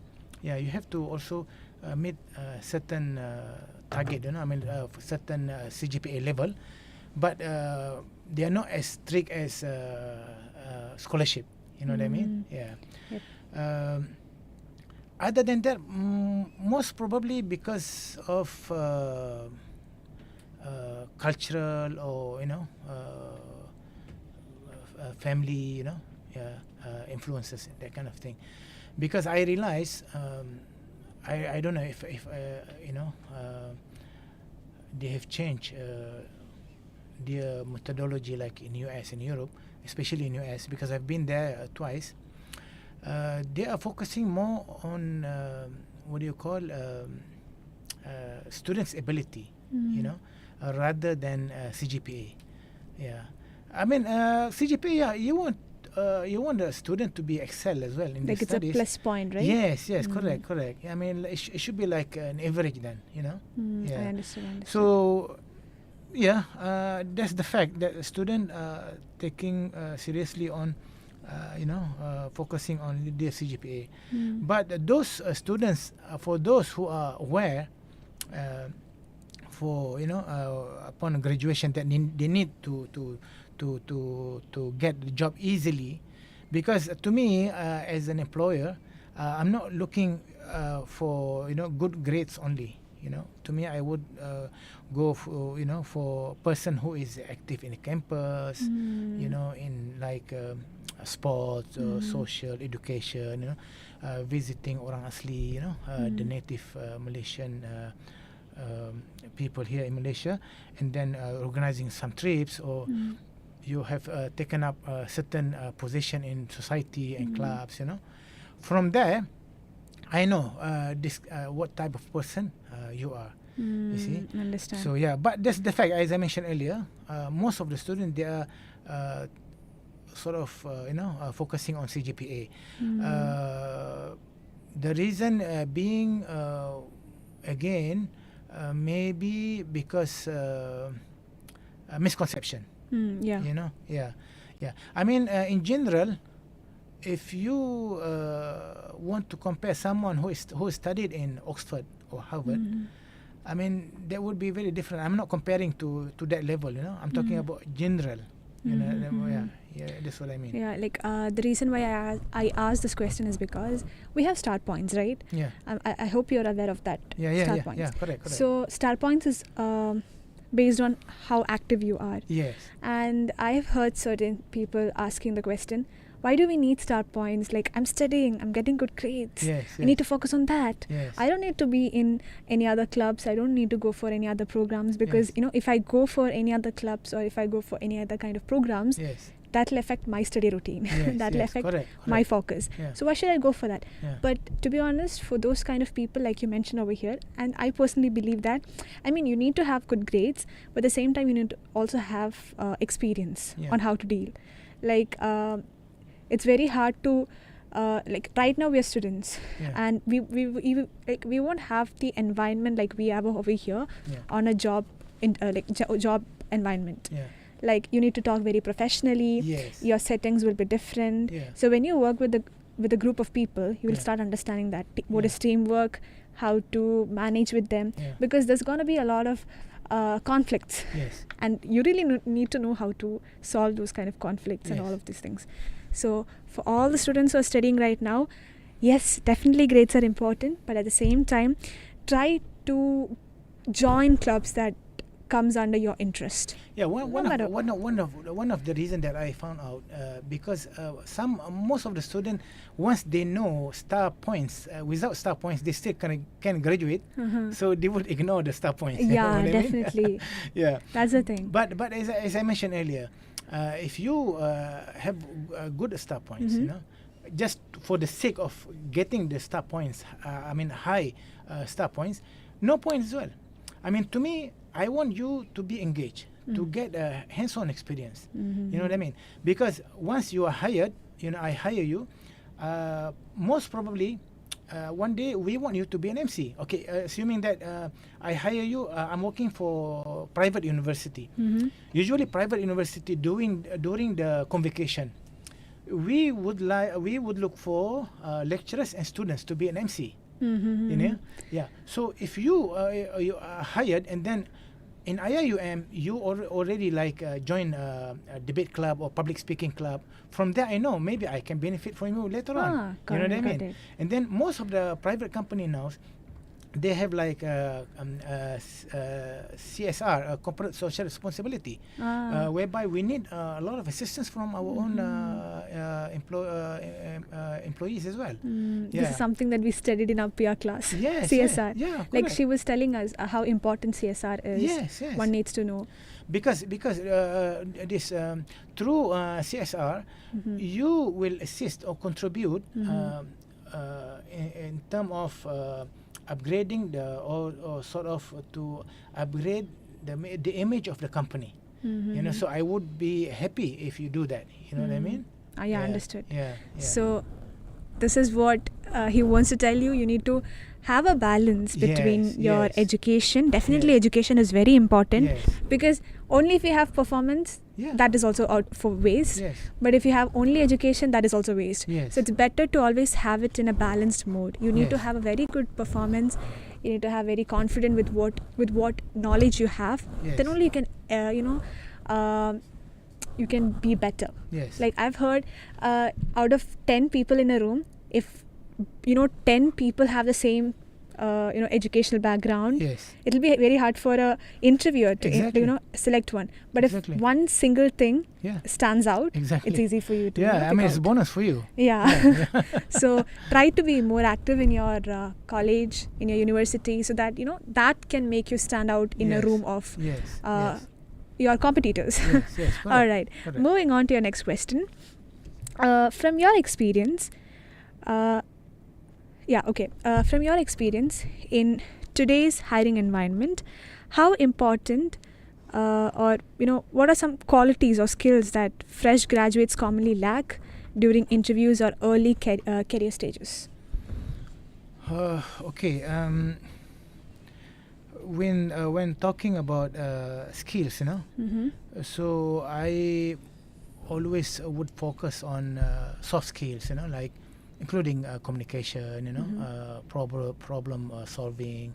Yeah, you have to also meet certain target, certain CGPA level, but they are not as strict as scholarship. You know what I mean? Yeah. Yep. Other than that, most probably because of cultural or family, influences, that kind of thing. Because I realize, I don't know if they have changed their methodology, like in US and Europe, especially in US, because I've been there twice. They are focusing more on students' ability, rather than CGPA. Yeah, I mean CGPA. Yeah, you want the student to be excel as well in the it's studies. a plus point, right? Yes, correct. I mean, it should be like an average then, Yeah. I understand. So, yeah, that's the fact that the student taking seriously on, focusing on their CGPA. But those students, for those who are aware, for upon graduation that they need to get the job easily, because to me as an employer, I'm not looking for good grades only. To me, I would go for person who is active in the campus, in sports, social education, visiting orang asli, the native Malaysian people here in Malaysia, and then organizing some trips, or you have taken up a certain position in society and clubs. From there, I know this what type of person you are. You see. Understand. So yeah, but that's the fact. As I mentioned earlier, most of the students, they are sort of focusing on CGPA. The reason being again maybe because misconception. Yeah. Yeah. I mean, in general, if you want to compare someone who studied in Oxford or Harvard, I mean, that would be very different. I'm not comparing to that level, I'm talking about general. Yeah, that's what I mean. Yeah, the reason why I asked this question is because we have start points, right? Yeah. I hope you're aware of that. Start points. Yeah, correct. So start points is based on how active you are. Yes. And I've heard certain people asking the question, why do we need start points? I'm studying, I'm getting good grades. Yes. I need to focus on that. Yes. I don't need to be in any other clubs. I don't need to go for any other programs, because if I go for any other clubs or if I go for any other kind of programs, Yes. that'll affect my study routine. Yes, That'll yes, affect correct, my correct. focus. Yeah. So why should I go for that? Yeah. But to be honest, for those kind of people like you mentioned over here, and I personally believe that, I mean, you need to have good grades, but at the same time you need to also have experience Yeah. on how to deal. Like it's very hard to like right now we are students, Yeah. and we won't have the environment like we have over here Yeah. on a job job environment. Yeah. Like you need to talk very professionally. Yes. Your settings will be different. Yeah. So when you work with a group of people, you will Yeah. start understanding that what Yeah. is teamwork, how to manage with them, Yeah. because there's going to be a lot of conflicts, Yes. and you really need to know how to solve those kind of conflicts and Yes. all of these things. So for all the students who are studying right now, yes, definitely grades are important, but at the same time try to join clubs that comes under your interest. Yeah, No one matter- of the reason that I found out because most of the students, once they know star points, without star points they still can graduate, so they would ignore the star points. You know Yeah, what I mean? definitely. Yeah, That's the thing. but as I mentioned earlier, if you have good star points, you know, just for the sake of getting the star points, I mean high star points, no point as well. I mean, to me, I want you to be engaged, to get a hands-on experience. You know what I mean? Because once you are hired, you know, I hire you, most probably one day we want you to be an MC. Okay, assuming that I hire you, I'm working for private university. Usually private university during the convocation, we would look for lecturers and students to be an MC. You know, yeah. So if you are hired, and then in IIUM you already like join a debate club or public speaking club. From there, I know maybe I can benefit from you later on. Got You know it, what I got mean? it. And then most of the private company now, they have like CSR, corporate social responsibility, whereby we need a lot of assistance from our own employees as well. This is something that we studied in our PR class. Yes, CSR. yeah, Like correct. she was telling us how important CSR is. Yes, yes. One needs to know. Because this through CSR, you will assist or contribute in terms of upgrading or sort of to upgrade the image of the company. You know, so I would be happy if you do that. You know what I mean? Yeah, understood. Yeah. So this is what he wants to tell you. You need to have a balance between Yes, your yes. education. Definitely Yes. education is very important, Yes. because only if you have performance, Yeah. that is also out for waste. Yes. But if you have only education, that is also waste. Yes. So it's better to always have it in a balanced mode. You need to Yes. have a very good performance. You need to have very confident with what knowledge you have. Yes. Then only you can you can be better. Yes. Like I've heard out of 10 people in a room, if 10 people have the same educational background, Yes. it'll be very hard for a interviewer to Exactly. select one. But Exactly. if one single thing Yeah. stands out, Exactly. it's easy for you to Yeah, I pick mean it's out. bonus for you. Yeah. So try to be more active in your college, in your university, so that that can make you stand out in a Yes. room of Yes. your competitors. Yes. Yes. All correct, right. correct. Moving on to your next question. From your experience, from your experience in today's hiring environment, how important or what are some qualities or skills that fresh graduates commonly lack during interviews or early career stages? Okay. When talking about skills, so I always would focus on soft skills, like including communication, problem solving,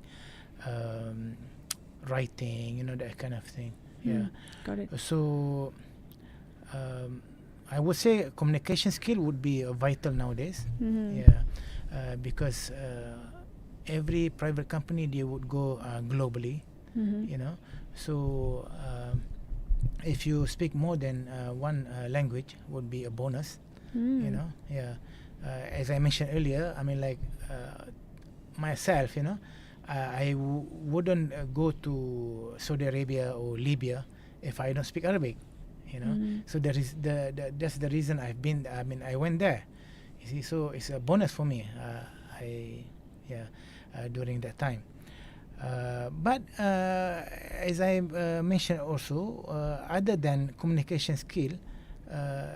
writing, that kind of thing. Yeah. Got it. So I would say communication skill would be vital nowadays. Yeah. Because every private company, they would go globally, so if you speak more than one language would be a bonus. Yeah. As I mentioned earlier, I mean, like myself, I wouldn't go to Saudi Arabia or Libya if I don't speak Arabic. you know. So that is that's the reason I've been. I mean, I went there. You see, so it's a bonus for me. I yeah, during that time. But as I mentioned also, other than communication skill,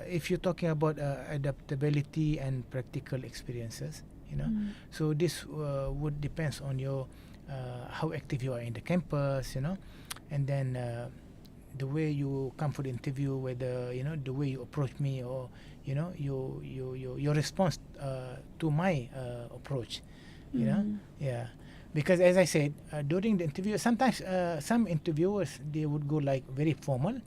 if you're talking about adaptability and practical experiences, you know, so this would depends on your how active you are in the campus, you know, and then the way you come for the interview, whether you know the way you approach me, or you know your response to my approach, you know, yeah. Because as I said, during the interview, sometimes some interviewers they would go like very formal,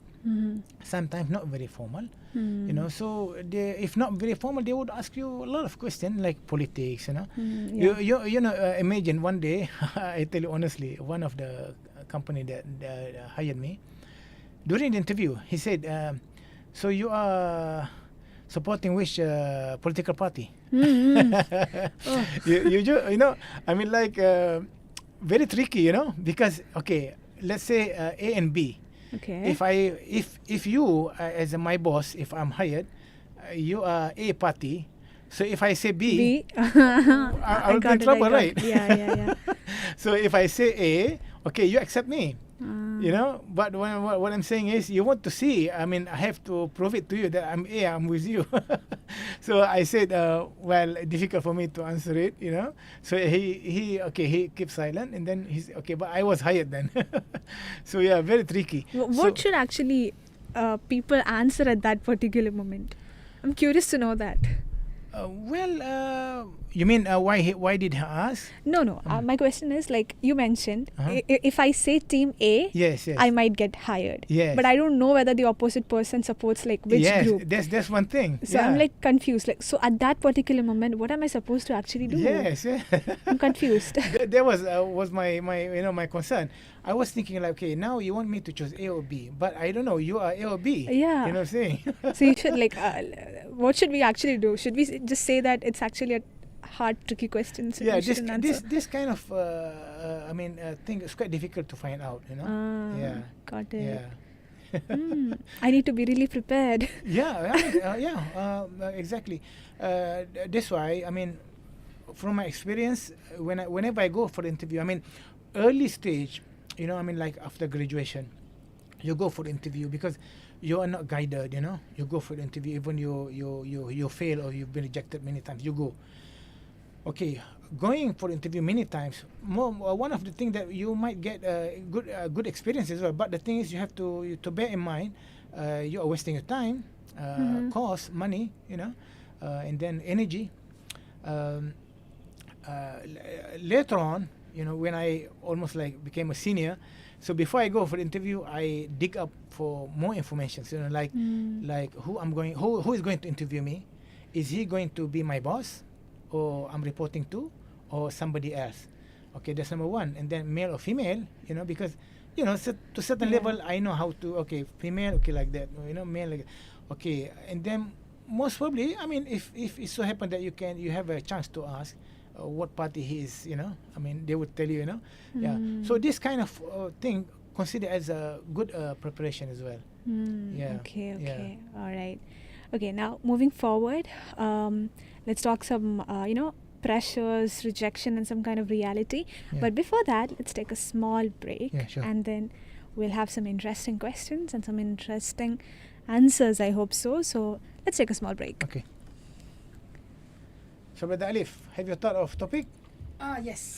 sometimes not very formal, you know. So they, if not very formal, they would ask you a lot of questions like politics, you know. You know, imagine one day, I tell you honestly, one of the company that hired me, during the interview, he said, "So you are supporting which political party?" You know, I mean, like very tricky, you know, because okay, let's say A and B. Okay. If you as my boss, if I'm hired, you are A party. So if I say B, B. I will be in trouble, right? Yeah. So if I say A, okay, you accept me. You know, but what I'm saying is, you want to see. I mean, I have to prove it to you that I'm A, I'm with you. So I said, well, difficult for me to answer it. You know, so he okay, he kept silent, and then he's okay. But I was hired then. So yeah, very tricky. What So, should actually people answer at that particular moment? I'm curious to know that. you mean why did he ask? No. My question is, like you mentioned, Uh-huh. If I say team A, Yes. I might get hired. Yes. But I don't know whether the opposite person supports like which Yes, group. that's one thing. So yeah. I'm like confused. Like, so at that particular moment, what am I supposed to actually do? Yes, yeah. I'm confused. That was my you know my concern. I was thinking like, okay, now you want me to choose A or B, but I don't know. You are A or B. Yeah. You know what I'm saying? So you should like, what should we actually do? Should we just say that it's actually a hard, tricky question? So Yeah, we shouldn't answer? this kind of I mean thing is quite difficult to find out. You know? Yeah. Got it. Yeah. I need to be really prepared. Yeah, I mean, exactly. That's why, I mean, from my experience, whenever I go for the interview, I mean, early stage, you know, I mean, like after graduation, you go for the interview because you are not guided. You know, you go for the interview, even you fail or you've been rejected many times. You go. Okay, going for interview many times. One of the things that you might get good experience as well. But the thing is, you have to bear in mind, you are wasting your time, cost, money, you know, and then energy. Um, Later on, you know, when I almost like became a senior, so before I go for the interview, I dig up for more information. So, you know, like who is going to interview me? Is he going to be my boss, or I'm reporting to, or somebody else? Okay, that's number one. And then male or female, you know, because you know, to certain Yeah. level, I know how to. Okay, female, okay, like that. You know, male, like, okay, and then most probably, I mean, if it so happen that you have a chance to ask what party he is, you know, I mean, they would tell you, you know, yeah. So this kind of thing considered as a good preparation as well. Yeah. Okay. Yeah. All right. Okay, now moving forward, let's talk some, pressures, rejection, and some kind of reality. Yeah. But before that, let's take a small break. Yeah, sure. And then we'll have some interesting questions and some interesting answers, I hope so. So let's take a small break. Okay. So, Brother Alif, have you thought of topic? Yes.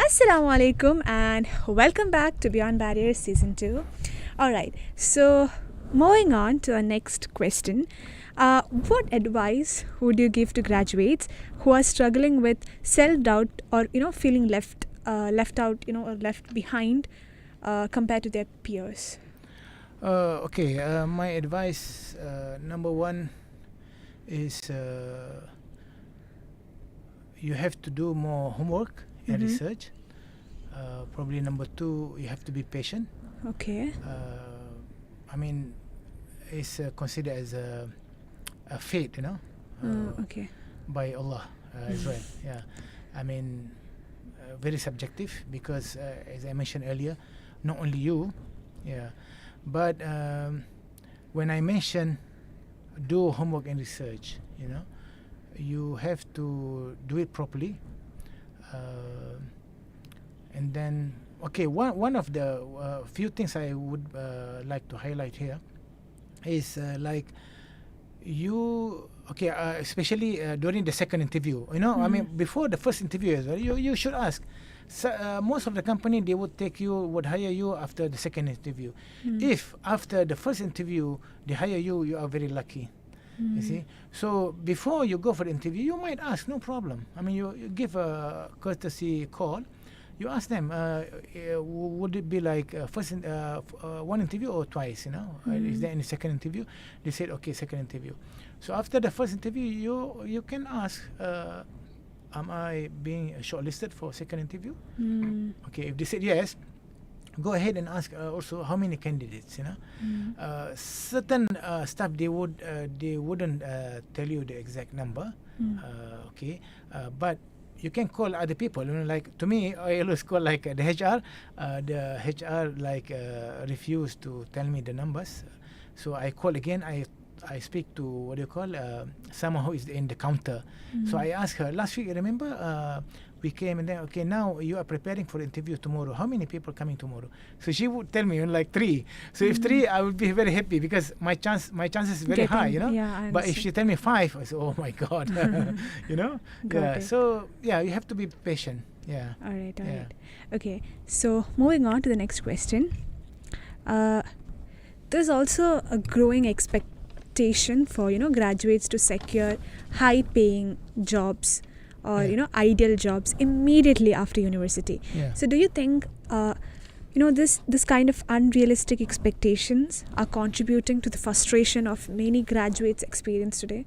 Assalamu alaikum and welcome back to Beyond Barriers Season 2. Alright, so moving on to our next question. What advice would you give to graduates who are struggling with self-doubt or feeling left out or left behind compared to their peers? Okay, my advice, number one is you have to do more homework and research. Probably number two, you have to be patient. Okay. I mean, it's considered as a fate, Okay. by Allah as well. Yeah, I mean, very subjective because, as I mentioned earlier, not only you, yeah, but when I mention do homework and research, you have to do it properly, and then one of the few things I would like to highlight here is like you especially during the second interview, I mean before the first interview as well, you should ask. So, most of the company they would hire you after the second interview. If after the first interview they hire you, you are very lucky. You see, so before you go for the interview, you might ask, no problem. I mean, you give a courtesy call. You ask them, would it be like one interview or twice? Is there any second interview? They said, okay, second interview. So after the first interview, you can ask, am I being shortlisted for second interview? Okay, if they said yes, go ahead and ask also how many candidates. Certain stuff they wouldn't tell you the exact number. But you can call other people. Like to me, I always call like the HR. The HR refused to tell me the numbers, so I call again. I speak to what do you call someone who is in the counter. So I asked her last week. Remember, we came and then now you are preparing for the interview tomorrow. How many people coming tomorrow? So she would tell me like 3. So if 3, I would be very happy because my chances is very high. Yeah, but if she tell me 5, I say, oh my God. Got it. So you have to be patient. Yeah. All right. Yeah. Okay, so moving on to the next question. There's also a growing expectation for graduates to secure high-paying jobs or ideal jobs immediately after university. Yeah. So do you think this kind of unrealistic expectations are contributing to the frustration of many graduates experience today?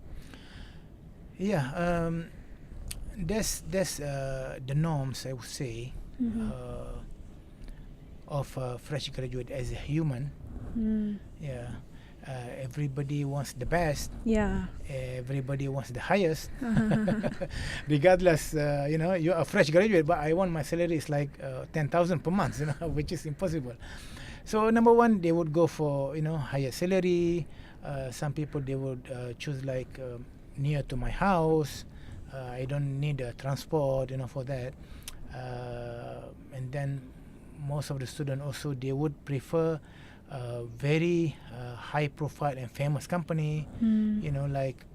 Yeah, that's the norms, I would say, of a fresh graduate as a human. Yeah, everybody wants the best. Yeah. Everybody wants the highest. Regardless, you're a fresh graduate, but I want my salary is like 10,000 per month, which is impossible. So number one, they would go for higher salary. Some people they would choose like near to my house. I don't need transport, for that. And then most of the students also they would prefer very high profile and famous company. Like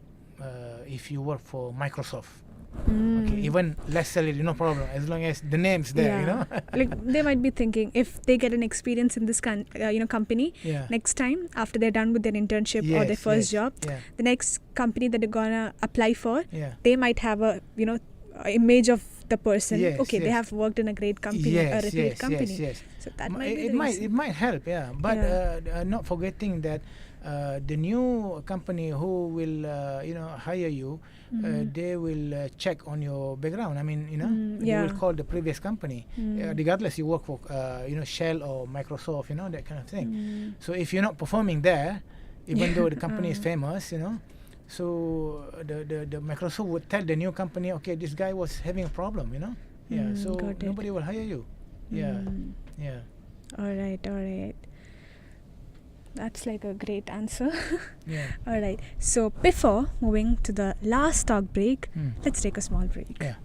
if you work for Microsoft. Okay, even less salary, no problem, as long as the name's there. Like they might be thinking if they get an experience in this company, next time after they're done with their internship or their first job, the next company that they're gonna apply for, they might have a image of the person. They have worked in a great company, a reputed company. So that might be it might help, but not forgetting that the new company who will hire you, they will check on your background. I mean, they will call the previous company, regardless you work for Shell or Microsoft, that kind of thing. So if you're not performing there, even though the company is famous, so the Microsoft would tell the new company, okay, this guy was having a problem, so nobody will hire you. Yeah. All right. That's like a great answer. All right. So before moving to the last talk break, let's take a small break. Yeah.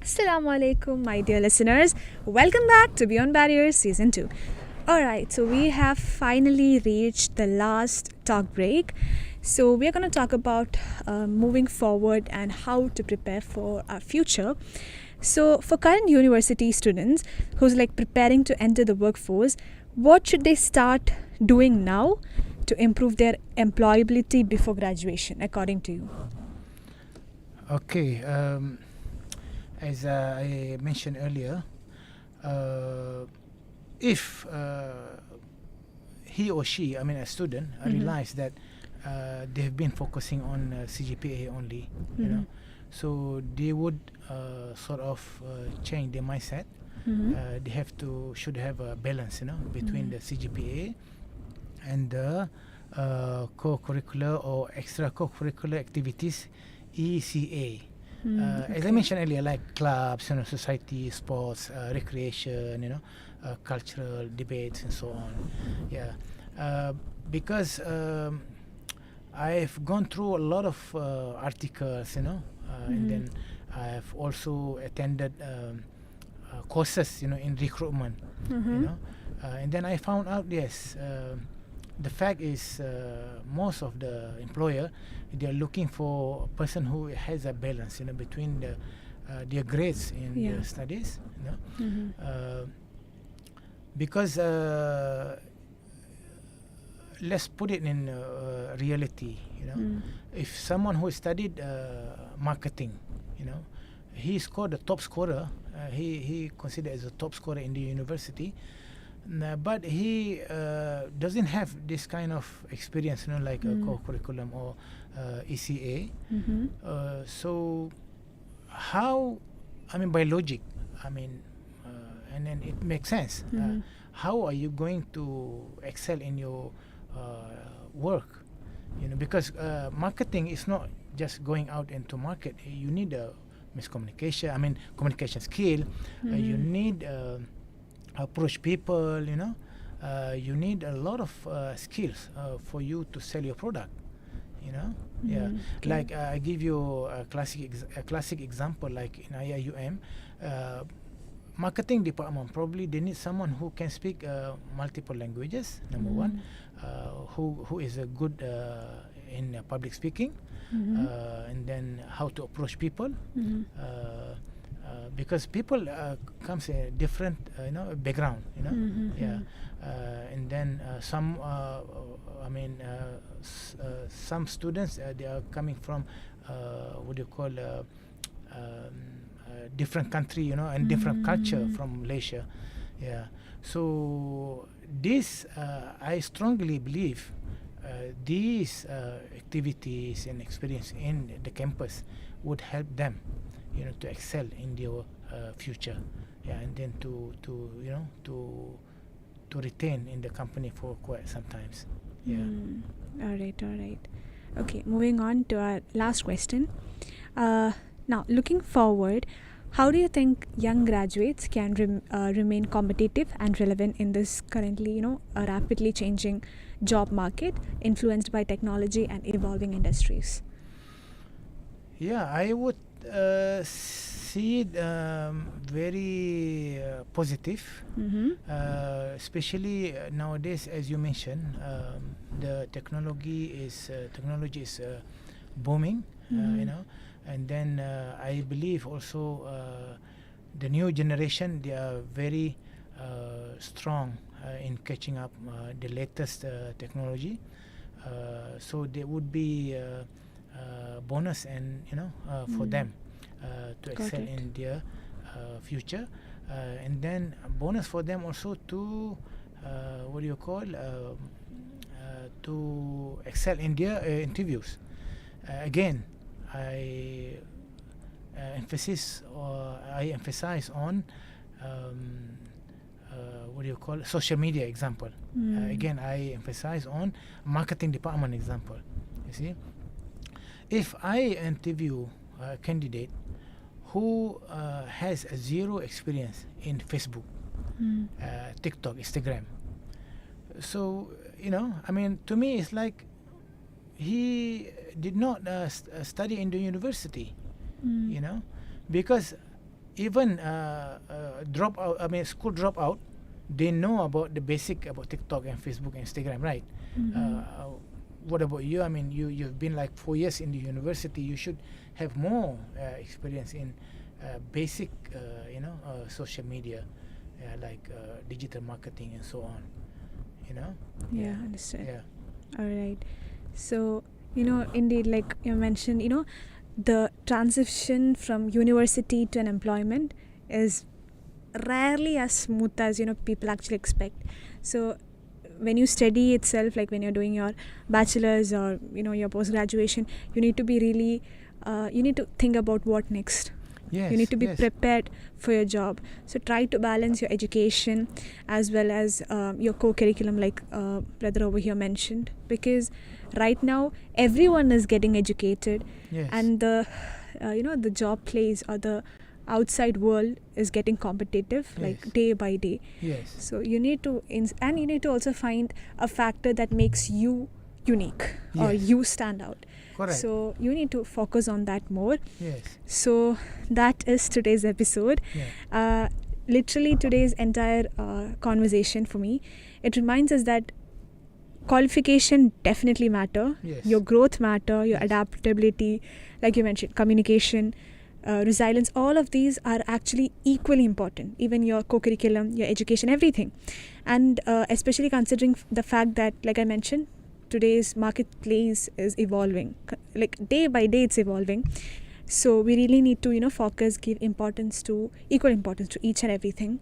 Assalamu alaikum, my dear listeners. Welcome back to Beyond Barriers Season 2. Alright, so we have finally reached the last talk break. So, we are going to talk about moving forward and how to prepare for our future. So, for current university students who's like preparing to enter the workforce, what should they start doing now to improve their employability before graduation, according to you? Okay, as I mentioned earlier, uh, if he or she, I mean a student, realize that they've been focusing on CGPA only, you know, so they would sort of change their mindset. They should have a balance, you know, between the CGPA and the co-curricular or extra co-curricular activities, ECA. As I mentioned earlier, like clubs, you know, society, sports, recreation, you know, cultural debates and so on. Yeah, because I've gone through a lot of articles, you know, and then I've also attended courses, you know, in recruitment, you know, and then I found out, yes, the fact is most of the employer, they are looking for a person who has a balance, you know, between their grades in their studies, you know, because let's put it in reality, you know, if someone who studied marketing, you know, he scored the top scorer, he considered as a top scorer in the university, but he doesn't have this kind of experience, you know, like a co-curriculum or ECA. So how, I mean, by logic, I mean, and then it makes sense. How are you going to excel in your work? You know, because marketing is not just going out into market. You need a miscommunication. I mean, communication skill. You need approach people. You know, you need a lot of skills for you to sell your product. You know, yeah. Okay. Like I give you a classic example. Like in IIUM, marketing department, probably they need someone who can speak multiple languages. Number one, who is a good in public speaking, and then how to approach people. Because people comes a different you know, background, you know, yeah, and then some I mean some students they are coming from what do you call different country, you know, and different culture from Malaysia. Yeah, so this I strongly believe these activities and experience in the campus would help them, you know, to excel in their future. Yeah, and then to you know, to retain in the company for quite sometimes. Yeah. All right. Okay, moving on to our last question. Now, looking forward, how do you think young graduates can remain competitive and relevant in this currently, you know, a rapidly changing job market influenced by technology and evolving industries? Yeah, I would see it very positive, especially nowadays, as you mentioned, the technology is booming, you know, and then I believe also the new generation, they are very strong in catching up the latest technology, so there would be bonus, and you know, for them to Got excel it. in their future, and then a bonus for them also to what do you call to excel in their interviews. Again, I emphasize on what do you call social media example. Again, I emphasize on marketing department example. You see, if I interview a candidate who has a zero experience in Facebook, TikTok, Instagram, so you know, I mean, to me, it's like he did not study in the university, you know, because even drop out. I mean, school drop out. They know about the basic about TikTok and Facebook and Instagram, right? What about you? I mean, you've been like 4 years in the university. You should have more experience in basic, social media, like digital marketing and so on. You know? Yeah, understood. Yeah. All right. So, indeed, like you mentioned, the transition from university to an employment is rarely as smooth as, people actually expect. So, when you study itself, like when you're doing your bachelor's or, your post-graduation, you need to be really, you need to think about what next. Yes. You need to be yes. prepared for your job. So try to balance your education as well as your co-curriculum, like brother over here mentioned, because right now everyone is getting educated. Yes. And the the job place or the outside world is getting competitive, like Yes. day by day. Yes. So you need to and you need to also find a factor that makes you unique or Yes. you stand out. Correct. So you need to focus on that more. Yes. So that is today's episode. Yeah. Literally today's entire conversation for me, it reminds us that qualification definitely matter. Yes. Your growth matter, your Yes. adaptability, like you mentioned, communication, resilience, all of these are actually equally important. Even your co-curriculum, your education, everything. And especially considering the fact that, like I mentioned, today's marketplace is evolving. Like day by day it's evolving. So we really need to, focus, give equal importance to each and everything.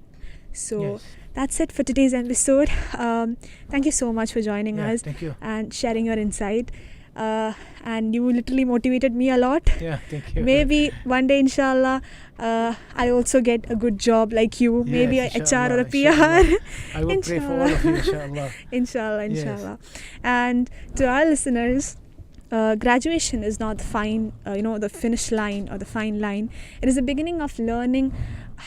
So Yes. that's it for today's episode. Thank you so much for joining Yeah, us thank you. and sharing your insight. And you literally motivated me a lot. Yeah, thank you. Maybe one day, inshallah, I also get a good job like you. Maybe a Yes, HR or a inshallah, PR. I will pray for all of you, inshallah. Inshallah, Yes. inshallah. And to our listeners, graduation is not the finish line or the fine line. It is the beginning of learning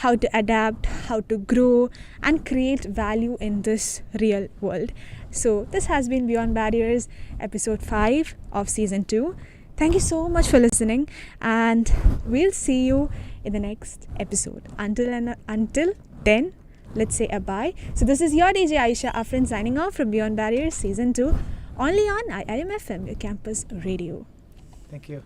how to adapt, how to grow, and create value in this real world. So this has been Beyond Barriers, episode 5 of season 2. Thank you so much for listening, and we'll see you in the next episode. Until then, let's say a bye. So this is your DJ Aisha Afrin signing off from Beyond Barriers season 2, only on IIM FM, your campus radio. Thank you.